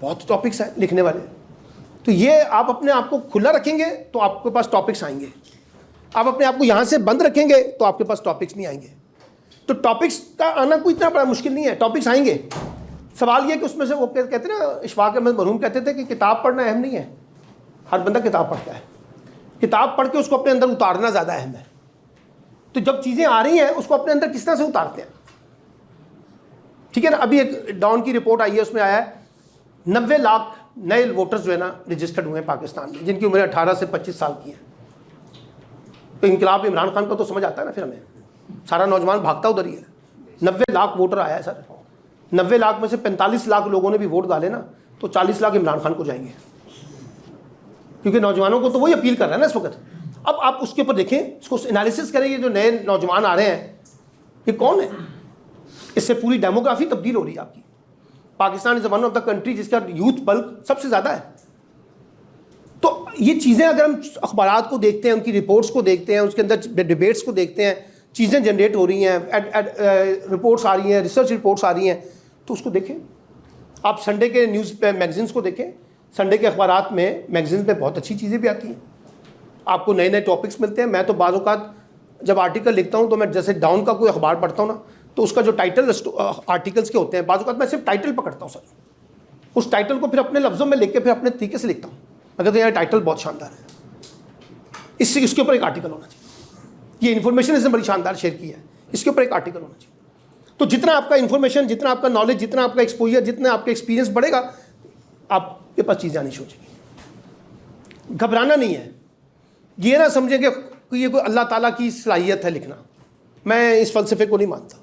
बहुत टॉपिक्स हैं लिखने वाले। तो ये आप अपने आप को खुला रखेंगे तो आपके पास टॉपिक्स आएंगे। आप अपने आप को यहाँ से बंद रखेंगे तो आपके पास टॉपिक्स नहीं आएंगे। तो टॉपिक्स का आना कोई इतना बड़ा मुश्किल नहीं है, टॉपिक्स आएंगे। सवाल ये कि उसमें से वो कहते हैं ना, इशफाक अहमद मरहूम कहते थे कि किताब पढ़ना अहम नहीं है, हर बंदा किताब पढ़ता है, किताब पढ़ के उसको अपने अंदर उतारना ज़्यादा अहम है। तो जब चीज़ें आ रही हैं उसको अपने अंदर किस तरह से उतारते हैं, ठीक है ना। अभी एक डॉन की रिपोर्ट आई है, उसमें आया है 90 लाख नए वोटर्स जो है ना रजिस्टर्ड हुए हैं पाकिस्तान में, जिनकी उम्र 18 से 25 साल की है। तो इनकलाब इमरान खान का तो समझ आता है ना, फिर हमें सारा नौजवान भागता उधर ही है। 90 लाख वोटर आया है सर, 90 लाख में से 45 लाख लोगों ने भी वोट डाले ना, तो 40 लाख इमरान खान को जाएंगे, क्योंकि नौजवानों को तो वही अपील कर रहा है ना इस वक्त। अब आप उसके ऊपर देखें, इसको एनालिसिस करेंगे, जो नए नौजवान आ रहे हैं ये कौन है, इससे पूरी डेमोग्राफी तब्दील हो रही है आपकी। Pakistan is one of the country जिसका यूथ बल्क सबसे ज़्यादा है। तो ये चीज़ें अगर हम अखबारात को देखते हैं, उनकी रिपोर्ट्स को देखते हैं, उसके अंदर डिबेट्स को देखते हैं, चीज़ें जनरेट हो रही हैं, रिपोर्ट्स आ रही हैं, रिसर्च रिपोर्ट्स आ रही हैं, तो उसको देखें। आप संडे के न्यूज़ मैगजीन्स को देखें, संडे के अखबारात में मैगजीन्स में बहुत अच्छी चीज़ें भी आती हैं, आपको नए नए टॉपिक्स मिलते हैं। मैं तो बाज़ औक़ात जब आर्टिकल लिखता हूँ तो मैं जैसे डाउन का कोई अखबार पढ़ता हूँ ना, तो उसका जो टाइटल आर्टिकल्स के होते हैं, बाज़ औक़ात मैं सिर्फ टाइटल पकड़ता हूँ सर, उस टाइटल को फिर अपने लफ्ज़ों में लिख के फिर अपने तरीके से लिखता हूँ। अगर तो यार टाइटल बहुत शानदार है, इसके ऊपर एक आर्टिकल होना चाहिए, ये इन्फॉर्मेशन इसने बड़ी शानदार शेयर की है, इसके ऊपर एक आर्टिकल होना चाहिए। तो जितना आपका इन्फॉर्मेशन, जितना आपका नॉलेज, जितना आपका एक्सपोजर, जितना आपका एक्सपीरियंस बढ़ेगा, आपके पास चीज़ें आनी शुरू हो जाएगी। घबराना नहीं है, ये ना समझे कि ये कोई अल्लाह ताला की सलाहियत है लिखना। मैं इस फ़लसफ़े को नहीं मानता।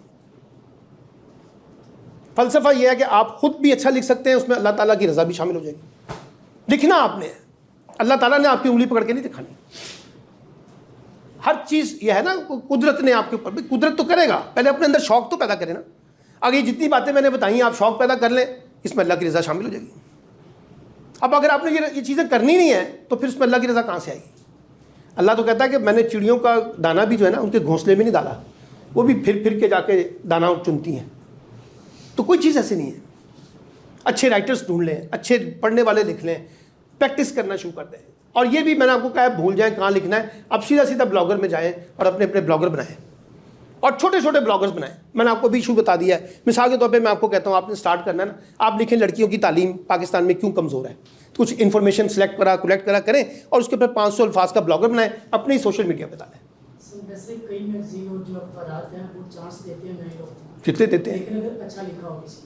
फ़लसफ़ा ये है कि आप खुद भी अच्छा लिख सकते हैं, उसमें अल्लाह ताला की रज़ा भी शामिल हो जाएगी। लिखना आपने, अल्लाह ताला ने आपकी उंगली पकड़ के नहीं दिखानी। हर चीज़ यह है ना, कुदरत ने आपके ऊपर, कुदरत तो करेगा, पहले अपने अंदर शौक़ तो पैदा करें ना। अगर ये जितनी बातें मैंने बताई आप शौक़ पैदा कर लें, इसमें अल्लाह की रज़ा शामिल हो जाएगी। अब अगर आपने ये चीज़ें करनी नहीं है तो फिर उसमें अल्लाह की रज़ा कहाँ से आएगी। अल्लाह तो कहता है कि मैंने चिड़ियों का दाना भी जो है ना उनके घोंसले में नहीं डाला, वो भी फिर के जाके दाना चुनती हैं। तो कोई चीज़ ऐसी नहीं है। अच्छे राइटर्स ढूंढ लें, अच्छे पढ़ने वाले लिख लें, प्रैक्टिस करना शुरू कर दें। और ये भी मैंने आपको कहा है, भूल जाएं कहाँ लिखना है, अब सीधा सीधा ब्लॉगर में जाएं और अपने अपने ब्लॉगर बनाएं और छोटे छोटे ब्लॉगर्स बनाएं। मैंने आपको भी इशू बता दिया है। मिसाल के तौर पे मैं आपको कहता हूँ, आपने स्टार्ट करना है ना, आप लिखें लड़कियों की तालीम पाकिस्तान में क्यों कमज़ोर है, तो कुछ इन्फॉर्मेशन कलेक्ट करा करें और उसके ऊपर 500 अल्फाज का ब्लॉगर बनाएं, अपने ही सोशल मीडिया पर डालें। वैसे कई मैगजीन और जो अखबारात हैं वो चांस देते हैं नए लोगों को, कितने देते हैं, लेकिन अगर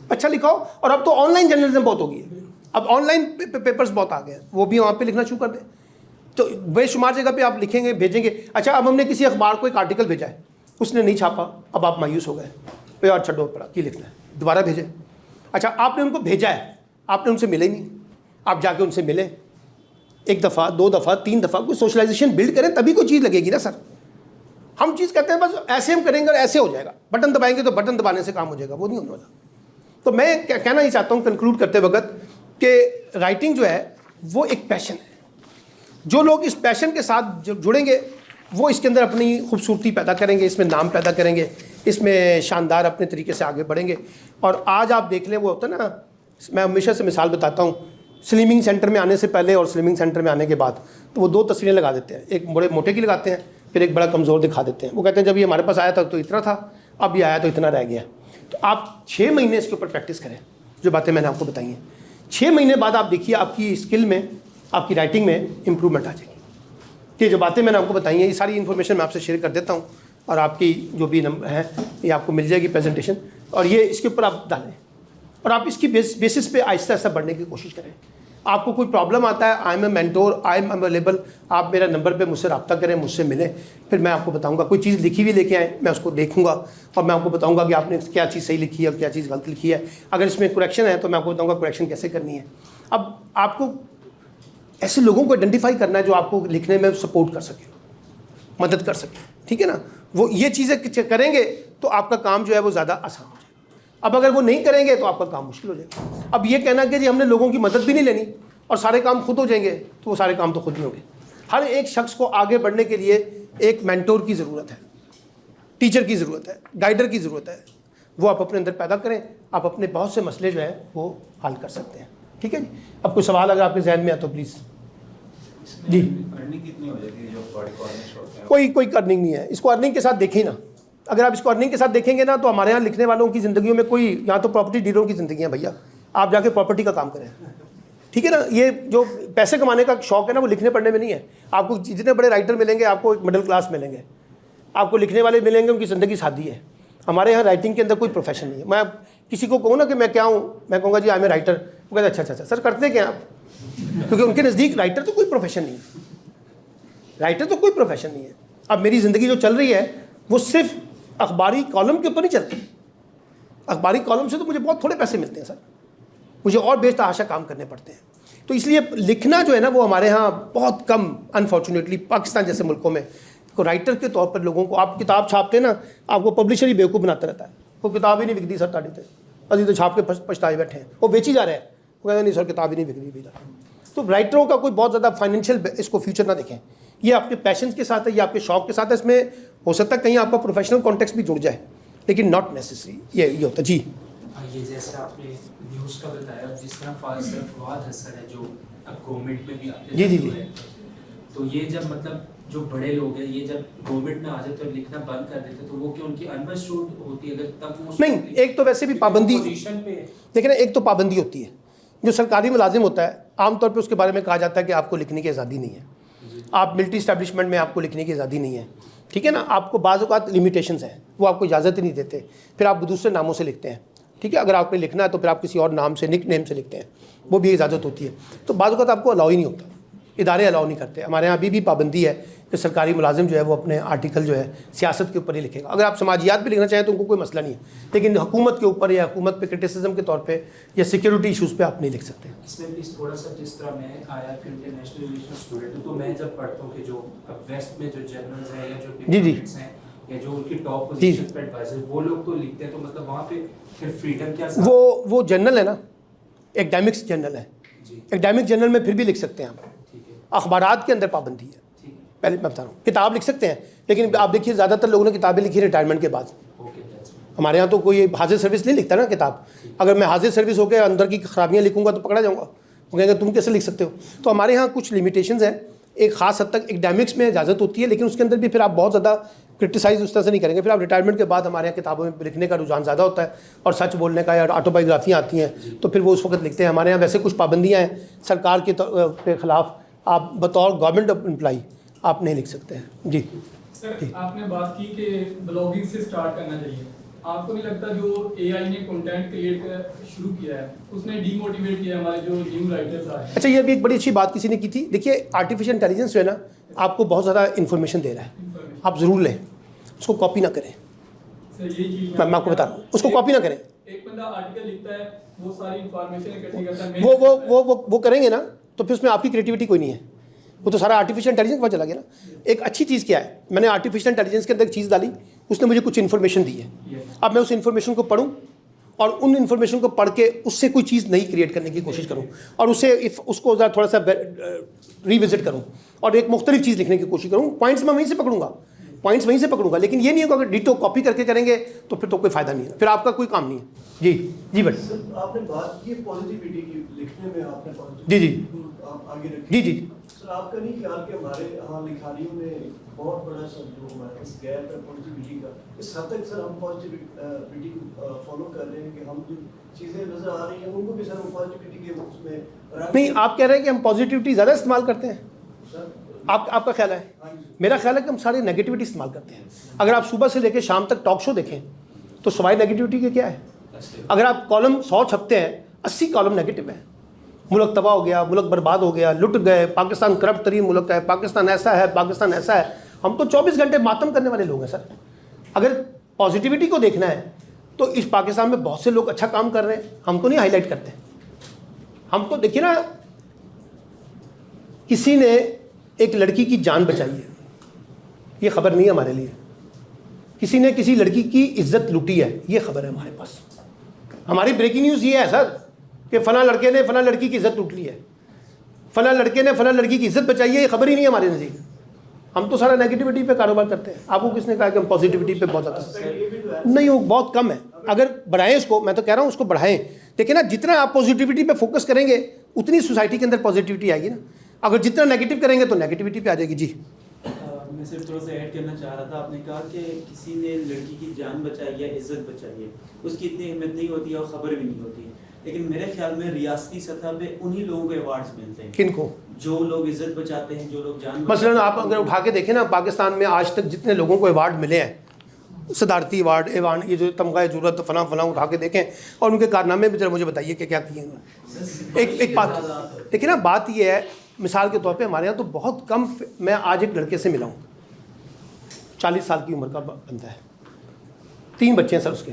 अच्छा लिखा हो। और अब तो ऑनलाइन जर्नलिज्म बहुत हो गई है, अब ऑनलाइन पेपर्स बहुत आ गए हैं, वो भी वहाँ पे लिखना शुरू कर दें। तो बेशुमार जगह पे आप लिखेंगे, भेजेंगे। अच्छा, अब हमने किसी अखबार को एक आर्टिकल भेजा है, उसने नहीं छापा, अब आप मायूस हो गए, तो यार छड्डो पड़ा, क्या लिखना है, दोबारा भेजें। अच्छा, आपने उनको भेजा है, आपने उनसे मिले नहीं, आप जाके उनसे मिलें, एक दफ़ा, 2 दफ़ा, 3 दफ़ा, कोई सोशलाइजेशन बिल्ड करें, तभी कोई चीज़ लगेगी ना सर। हम चीज़ कहते हैं बस ऐसे हम करेंगे और ऐसे हो जाएगा, बटन दबाएंगे तो बटन दबाने से काम हो जाएगा, वो नहीं होने वाला। तो मैं क्या कहना ही चाहता हूँ कंक्लूड करते वक्त कि राइटिंग जो है वो एक पैशन है। जो लोग इस पैशन के साथ जुड़ेंगे वो इसके अंदर अपनी खूबसूरती पैदा करेंगे, इसमें नाम पैदा करेंगे, इसमें शानदार अपने तरीके से आगे बढ़ेंगे। और आज आप देख लें, वो होता है ना, मैं हमेशा से मिसाल बताता हूँ, स्लिमिंग सेंटर में आने से पहले और स्लिमिंग सेंटर में आने के बाद, तो वो 2 तस्वीरें लगा देते हैं, एक बड़े मोटे की लगाते हैं, फिर एक बड़ा कमज़ोर दिखा देते हैं। वो कहते हैं जब ये हमारे पास आया था तो इतना था, अब ये आया तो इतना रह गया। तो आप 6 महीने इसके ऊपर प्रैक्टिस करें, जो बातें मैंने आपको बताई हैं। 6 महीने बाद आप देखिए आपकी स्किल में, आपकी राइटिंग में इम्प्रूवमेंट आ जाएगी। कि जो बातें मैंने आपको बताई हैं, ये सारी इन्फॉर्मेशन मैं आपसे शेयर कर देता हूँ, और आपकी जो भी नंबर है ये आपको मिल जाएगी प्रेजेंटेशन, और ये इसके ऊपर आप डालें और आप इसकी बेसिस पे आहिस्ता आहिस्ता बढ़ने की कोशिश करें। आपको कोई प्रॉब्लम आता है, I am a mentor, I am available, आप मेरा नंबर पे मुझसे रब्ता करें, मुझसे मिलें, फिर मैं आपको बताऊंगा। कोई चीज़ लिखी हुई लेके आएँ, मैं उसको देखूंगा और मैं आपको बताऊंगा कि आपने क्या चीज़ सही लिखी है और क्या चीज़ गलत लिखी है। अगर इसमें करेक्शन है तो मैं आपको बताऊँगा करेक्शन कैसे करनी है। अब आपको ऐसे लोगों को आइडेंटिफाई करना है जो आपको लिखने में सपोर्ट कर सके, मदद कर सके, ठीक है ना। वो ये चीज़ें करेंगे तो आपका काम जो है वो ज़्यादा आसान हो जाएगा। अब अगर वो नहीं करेंगे तो आपका काम मुश्किल हो जाएगा। अब ये कहना कि जी हमने लोगों की मदद भी नहीं लेनी और सारे काम खुद हो जाएंगे, तो वो सारे काम तो खुद नहीं होंगे। हर एक शख्स को आगे बढ़ने के लिए एक मेंटोर की ज़रूरत है, टीचर की ज़रूरत है, गाइडर की ज़रूरत है। वो आप अपने अंदर पैदा करें, आप अपने बहुत से मसले जो है वो हल कर सकते हैं, ठीक है जी। अब कोई सवाल अगर आपके जहन में है तो प्लीज़ जी। अर्निंग कितनी हो जाती है जो कोई अर्निंग नहीं है, इसको अर्निंग के साथ देखें ना। अगर आप इसको अर्निंग के साथ देखेंगे ना तो हमारे यहाँ लिखने वालों की ज़िंदगियों में कोई, यहाँ तो प्रॉपर्टी डीलरों की ज़िंदगी है भैया, आप जाके प्रॉपर्टी का काम करें, ठीक है ना। ये जो पैसे कमाने का शौक़ है ना वो लिखने पढ़ने में नहीं है। आपको जितने बड़े राइटर मिलेंगे आपको एक मिडिल क्लास मिलेंगे, आपको लिखने वाले मिलेंगे उनकी ज़िंदगी सादी है। हमारे यहाँ राइटिंग के अंदर कोई प्रोफेशन नहीं है। मैं किसी को कहूँ ना कि मैं क्या हूँ, मैं कहूँगा जी आई एम ए राइटर, वो कहते अच्छा सर करते क्या आप, क्योंकि उनके नज़दीक राइटर तो कोई प्रोफेशन नहीं है, राइटर तो कोई प्रोफेशन नहीं है। अब मेरी ज़िंदगी जो चल रही है वो सिर्फ अखबारी कॉलम के ऊपर नहीं चलती। अखबारी कॉलम से तो मुझे बहुत थोड़े पैसे मिलते हैं सर, मुझे और बेतहाशा काम करने पड़ते हैं। तो इसलिए लिखना जो है ना वो हमारे यहाँ बहुत कम, अनफॉर्चुनेटली पाकिस्तान जैसे मुल्कों में को राइटर के तौर पर लोगों को, आप किताब छापते ना आपको पब्लिशर ही बेवकूफ़ बनाता रहता है, वो किताब ही नहीं बिकती सर ताड़ी थे अभी तो छाप के पछताए बैठे हैं, वो बेची जा रहे हैं, वो कहते नहीं सर किताब ही नहीं बिक रही अभी तक। तो राइटरों का कोई बहुत ज़्यादा फाइनेंशियल इसको फ्यूचर ना देखें, ये आपके पैशन के साथ है, ये आपके शौक के साथ है, इसमें हो सकता है कहीं आपका प्रोफेशनल कॉन्टेक्स्ट भी जुड़ जाए, लेकिन नॉट नेसेसरी ये होता जी। ये जैसे आपने न्यूज़ का बताया, जिस तरह फवाद हसन है जो अब गवर्नमेंट में भी आते जी। तो ये जब मतलब जो बड़े लोग हैं ये जब गवर्नमेंट में आ जाते और लिखना बंद कर देते तो वो क्या उनकी अनमैच्योर्ड होती है? अगर तब वो नहीं, एक तो वैसे भी पाबंदी, पोजीशन पे देखिए ना, एक तो पाबंदी होती है, जो सरकारी मुलाजिम होता है आमतौर पे उसके बारे में कहा जाता है कि आपको लिखने की आज़ादी नहीं है, आप मिलिट्री इस्टेब्लिशमेंट में आपको लिखने की आज़ादी नहीं है, ठीक है ना, आपको बाज़ औक़ात लिमिटेशंस हैं, वो आपको इजाज़त ही नहीं देते, फिर आप दूसरे नामों से लिखते हैं, ठीक है, अगर आपने लिखना है तो फिर आप किसी और नाम से, निक नेम से लिखते हैं, वो भी इजाज़त होती है। तो बाज़ औक़ात आपको अलाउ ही नहीं होता, इदारे अलाउ नहीं करते। हमारे यहाँ अभी भी पाबंदी है कि सरकारी मुलाजिम जो है वो अपने आर्टिकल जो है सियासत के ऊपर ही लिखेगा। अगर आप समाजियात भी लिखना चाहें तो उनको कोई मसला नहीं है, लेकिन हुकूमत के ऊपर या हुकूमत पे क्रिटिसिज्म के तौर पे या सिक्योरिटी इशूज़ पे आप नहीं लिख सकते। इसमें प्लीज थोड़ा सा, जिस तरह मैं आया कि इंटरनेशनल रिलेशन स्टूडेंट हूँ, तो मैं जब पढ़ता हूँ कि जो अब वेस्ट में जो जनरल्स हैं या जो डिप्लोमेट्स हैं या जो उनकी टॉप पोजीशन पे एडवाइजर, वो लोग तो लिखते हैं, तो मतलब वहाँ पे फिर फ्रीडम क्या? वो जनरल है ना, एकेडमिक्स जनरल है, एकेडमिक जनरल में फिर भी लिख सकते हैं आप, अखबारात के अंदर पाबंदी है। पहले मैं बता रहा हूँ, किताब लिख सकते हैं, लेकिन आप देखिए ज़्यादातर लोगों ने किताबें लिखी रिटायरमेंट के बाद। हमारे यहाँ तो कोई हाजिर सर्विस नहीं लिखता ना किताब। अगर मैं हाजिर सर्विस होकर अंदर की खराबियाँ लिखूँगा तो पकड़ा जाऊँगा, वो कहेंगे तुम कैसे लिख सकते हो। तो हमारे यहाँ कुछ लिमिटेशंस हैं, एक ख़ास हद तक एकेडमिक्स में इजाज़त होती है, लेकिन उसके अंदर भी फिर आप बहुत ज़्यादा क्रिटिसाइज़ उस तरह से नहीं करेंगे। फिर आप रिटायरमेंट के बाद हमारे यहाँ किताबों में लिखने का रुझान ज़्यादा होता है और सच बोलने का या ऑटोबायोग्राफियाँ आती हैं तो फिर वो उस वक्त लिखते हैं। हमारे यहाँ वैसे कुछ पाबंदियाँ हैं सरकार के ख़िलाफ़, आप बतौर गवर्नमेंट एम्प्लॉई आप नहीं लिख सकते हैं जी। सर आपने बात की कि ब्लॉगिंग से स्टार्ट करना चाहिए, आपको नहीं लगता जो एआई ने कंटेंट क्रिएट कर शुरू किया है उसने डीमोटिवेट किया हमारे जो न्यू राइटर्स आए? अच्छा, ये भी एक बड़ी अच्छी बात किसी ने की थी। देखिए आर्टिफिशियल इंटेलिजेंस जो है ना आपको बहुत ज़्यादा इन्फॉर्मेशन दे रहा है, आप ज़रूर लें, उसको कॉपी ना करें। सर यही चीज़ मैं आपको बता रहा हूँ, उसको कॉपी ना करें। एक बंदा आर्टिकल लिखता है, वो सारी इंफॉर्मेशन इकट्ठी करता है, वो करेंगे ना तो फिर उसमें आपकी क्रिएटिविटी कोई नहीं है, वो तो सारा आर्टिफिशियल इंटेलिजेंस पर चला गया ना। एक अच्छी चीज़ क्या है, मैंने आर्टिफिशियल इंटेलिजेंस के अंदर एक चीज़ डाली, उसने मुझे कुछ इन्फॉर्मेशन दी है, अब मैं उस इन्फॉर्मेशन को पढूं और उन इन्फॉर्मेशन को पढ़ के उससे कोई चीज़ नई क्रिएट करने की कोशिश करूं और उसको थोड़ा सा रिविजिट करूं और एक मुख्तलिफ चीज़ लिखने की कोशिश करूं। पॉइंट्स मैं वहीं से पकड़ूंगा, पॉइंट्स वहीं से पकड़ूंगा, लेकिन ये नहीं होगा अगर डिटो कॉपी करके करेंगे तो फिर तो कोई फ़ायदा नहीं है, फिर आपका कोई काम नहीं है। जी बट सर आपने बात की पॉजिटिविटी की, लिखने में आपने पॉजिटिविटी जी आप आगे रखिए। जी सर आपका नहीं ख्याल कि हमारे यहाँ लिखारियों में बहुत बड़ा सा जो हमारे पास गैप है पॉजिटिविटी का, इस हद तक सर हम पॉजिटिविटी फॉलो कर रहे हैं कि हम जो चीज़ें नज़र आ रही हैं उनको भी सर हम पॉजिटिविटी के उसमें नहीं, आप कह रहे हैं कि हम पॉजिटिविटी ज़्यादा इस्तेमाल करते हैं, सर आपका ख्याल है? मेरा ख्याल है कि हम सारे नेगेटिविटी इस्तेमाल करते हैं। अगर आप सुबह से लेकर शाम तक टॉक शो देखें तो सवाई नेगेटिविटी के क्या है? अगर आप कॉलम 100 छपते हैं 80 कॉलम नेगेटिव है, मुल्क तबाह हो गया, मुल्क बर्बाद हो गया, लुट गए, पाकिस्तान करप्ट तरीन मुल्क है, पाकिस्तान ऐसा है, पाकिस्तान ऐसा है। हम तो 24 घंटे मातम करने वाले लोग हैं सर। अगर पॉजिटिविटी को देखना है तो इस पाकिस्तान में बहुत से लोग अच्छा काम कर रहे हैं, हम तो नहीं हाईलाइट करते। हम तो देखिए ना, किसी ने एक लड़की की जान बचाई है, ये खबर नहीं है हमारे लिए। किसी ने किसी लड़की की इज्जत लूटी है, ये खबर है हमारे पास। हमारी ब्रेकिंग न्यूज़ ये है सर कि फला लड़के ने फला लड़की की इज्जत लूट ली है, फला लड़के ने फला लड़की की इज्जत बचाई है, ये खबर ही नहीं है हमारे नज़दीक। हम तो सारा नेगेटिविटी पे कारोबार करते हैं। आपको किसने कहा कि हम पॉजिटिविटी पे बहुत ज़्यादा नहीं, वो बहुत कम है। अगर बढ़ाएं इसको, मैं तो कह रहा हूँ उसको बढ़ाएं। देखिए ना, जितना आप पॉजिटिविटी पे फोकस करेंगे उतनी सोसाइटी के अंदर पॉजिटिविटी आएगी ना। अगर जितना नेगेटिव करेंगे तो नेगेटिविटी पे आ जाएगी। जी मैं सिर्फ थोड़ा सा ऐड करना चाह रहा था। आपने कहा कि किसी ने लड़की की जान बचाई है, इज्जत बचाई है, उसकी इतनी हिम्मत नहीं होती है और ख़बर भी नहीं होती है। लेकिन मेरे ख्याल में रियासती सतह पे उन्हीं लोगों को अवार्ड्स मिलते हैं किनको? जो लोग इज्जत बचाते हैं, जो लोग जान मसलन आप अगर उठा के देखें ना, पाकिस्तान में आज तक जितने लोगों को अवार्ड मिले हैं, सदारती अवार्ड, एवान, ये जो तमगा जरूरत फलां फलां उठा के देखें और उनके कारनामे भी जरा मुझे बताइए कि क्या किए उन्होंने। एक बात देखिए ना, बात ये है, मिसाल के तौर पे हमारे यहाँ तो बहुत कम, मैं आज एक लड़के से मिला हूँ, 40 साल की उम्र का बंदा है, 3 बच्चे हैं सर उसके,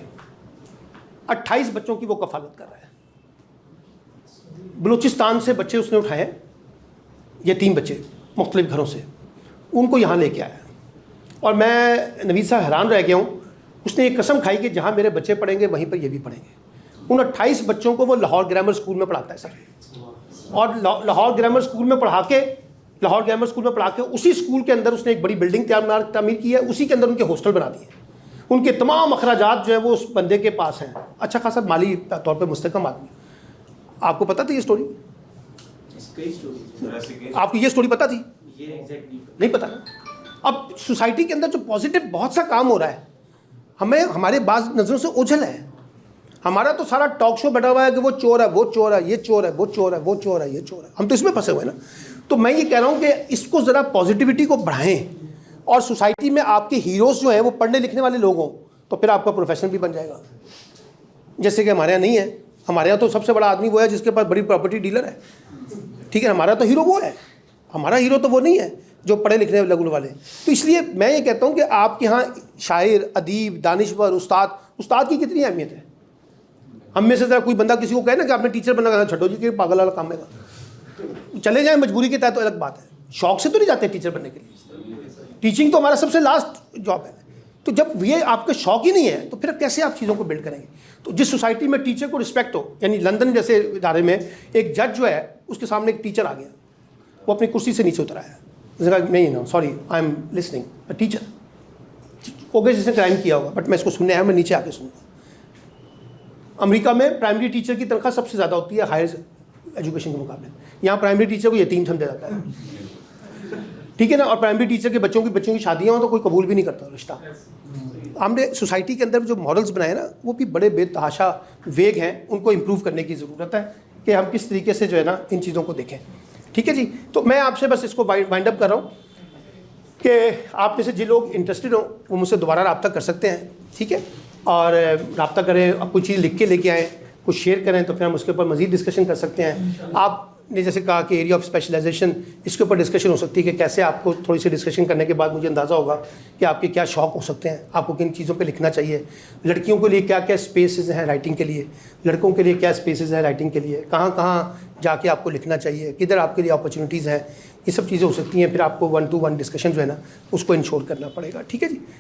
28 बच्चों की वो कफालत कर रहा है। बलूचिस्तान से बच्चे उसने उठाए हैं, ये 3 बच्चे मुख्तलिफ घरों से, उनको यहाँ लेके आया। और मैं नवीद साहब हैरान रह गया हूँ, उसने एक कसम खाई कि जहाँ मेरे बच्चे पढ़ेंगे वहीं पर ये भी पढ़ेंगे। उन 28 बच्चों को वो लाहौर ग्रामर स्कूल में पढ़ाता है सर, और लाहौर ग्रामर स्कूल में पढ़ा के उसी स्कूल के अंदर उसने एक बड़ी बिल्डिंग तामीर की है, उसी के अंदर उनके हॉस्टल बना दिए। उनके तमाम अखराजात जो है वो उस बंदे के पास हैं, अच्छा खासा माली तौर पर मुस्तकम आदमी। आपको पता थी ये स्टोरी? कई स्टोरीज आपको ये स्टोरी पता थी? ये एग्जैक्टली नहीं पता ना। अब सोसाइटी के अंदर जो पॉजिटिव बहुत सा काम हो रहा है, हमें हमारे बाज नज़रों से ओझल है। हमारा तो सारा टॉक शो बैठा हुआ है कि वो चोर है, वो चोर है, ये चोर है, वो चोर है, वो चोर है, ये चोर है, हम तो इसमें फंसे हुए हैं ना। तो मैं ये कह रहा हूँ कि इसको ज़रा पॉजिटिविटी को बढ़ाएं, और सोसाइटी में आपके हीरोज़ जो हैं वो पढ़ने लिखने वाले लोग हों, तो फिर आपका प्रोफेशन भी बन जाएगा। जैसे कि हमारे यहाँ नहीं है, हमारे यहाँ तो सबसे बड़ा आदमी वो है जिसके पास बड़ी प्रॉपर्टी डीलर है, ठीक है, हमारा तो हीरो वो है, हमारा हीरो तो वो नहीं है जो पढ़े लिखने लगने वाले। तो इसलिए मैं ये कहता हूँ कि आपके यहाँ शायर, अदीब, दानिश्वर, उस्ताद की कितनी अहमियत है। हम में से ज़रा कोई बंदा किसी को कहे ना कि आपने टीचर बनना, छठो जी के पागल वाला काम है, चले जाएँ मजबूरी के तहत तो अलग बात है, शौक से तो नहीं जाते टीचर बनने के लिए। टीचिंग तो हमारा सबसे लास्ट जॉब है। तो जब ये आपके शौक ही नहीं है तो फिर कैसे आप चीज़ों को बिल्ड करेंगे? तो जिस सोसाइटी में टीचर को रिस्पेक्ट हो, यानी लंदन जैसे इदारे में एक जज जो है उसके सामने एक टीचर आ गया, वो अपनी कुर्सी से नीचे उतरा है, नहीं no sorry I am listening, a teacher, okay जिसने क्राइम किया होगा, बट मैं इसको सुनने आया, मैं नीचे आके सुनूंगा। अमेरिका में प्राइमरी टीचर की तनख्वाह सबसे ज़्यादा होती है हायर एजुकेशन के मुकाबले, यहाँ प्राइमरी टीचर को यतीम समझा जाता है, ठीक है ना। और प्राइमरी टीचर के बच्चों की शादियाँ हो तो कोई कबूल भी नहीं करता रिश्ता। हमने सोसाइटी के अंदर जो मॉडल्स बनाए ना वो भी बड़े बेतहाशा वेग हैं, उनको इम्प्रूव करने की ज़रूरत है कि हम किस तरीके से जो है ना इन चीज़ों को देखें, ठीक है जी। तो मैं आपसे बस इसको वाइंड अप कर रहा हूँ कि आप में से जिन लोग इंटरेस्टेड हो वो मुझसे दोबारा रब्ता कर सकते हैं, ठीक है, और रब्ता करें, अब कुछ चीज़ लिख के लेके आएँ, कुछ शेयर करें, तो फिर हम उसके ऊपर मज़ीद डिस्कशन कर सकते हैं। आपने जैसे कहा कि एरिया ऑफ स्पेशलाइजेशन, इसके ऊपर डिस्कशन हो सकती है कि कैसे आपको थोड़ी सी डिस्कशन करने के बाद मुझे अंदाज़ा होगा कि आपके क्या शौक़ हो सकते हैं, आपको किन चीज़ों पे लिखना चाहिए, लड़कियों के लिए क्या क्या स्पेसेस हैं राइटिंग के लिए, लड़कों के लिए क्या स्पेसेस हैं राइटिंग के लिए, कहाँ कहाँ जाके आपको लिखना चाहिए, किधर आपके लिए अपॉर्चुनिटीज़ हैं, ये सब चीज़ें हो सकती हैं। फिर आपको 1-to-1 डिस्कशन जो है ना उसको इंश्योर करना पड़ेगा, ठीक है जी।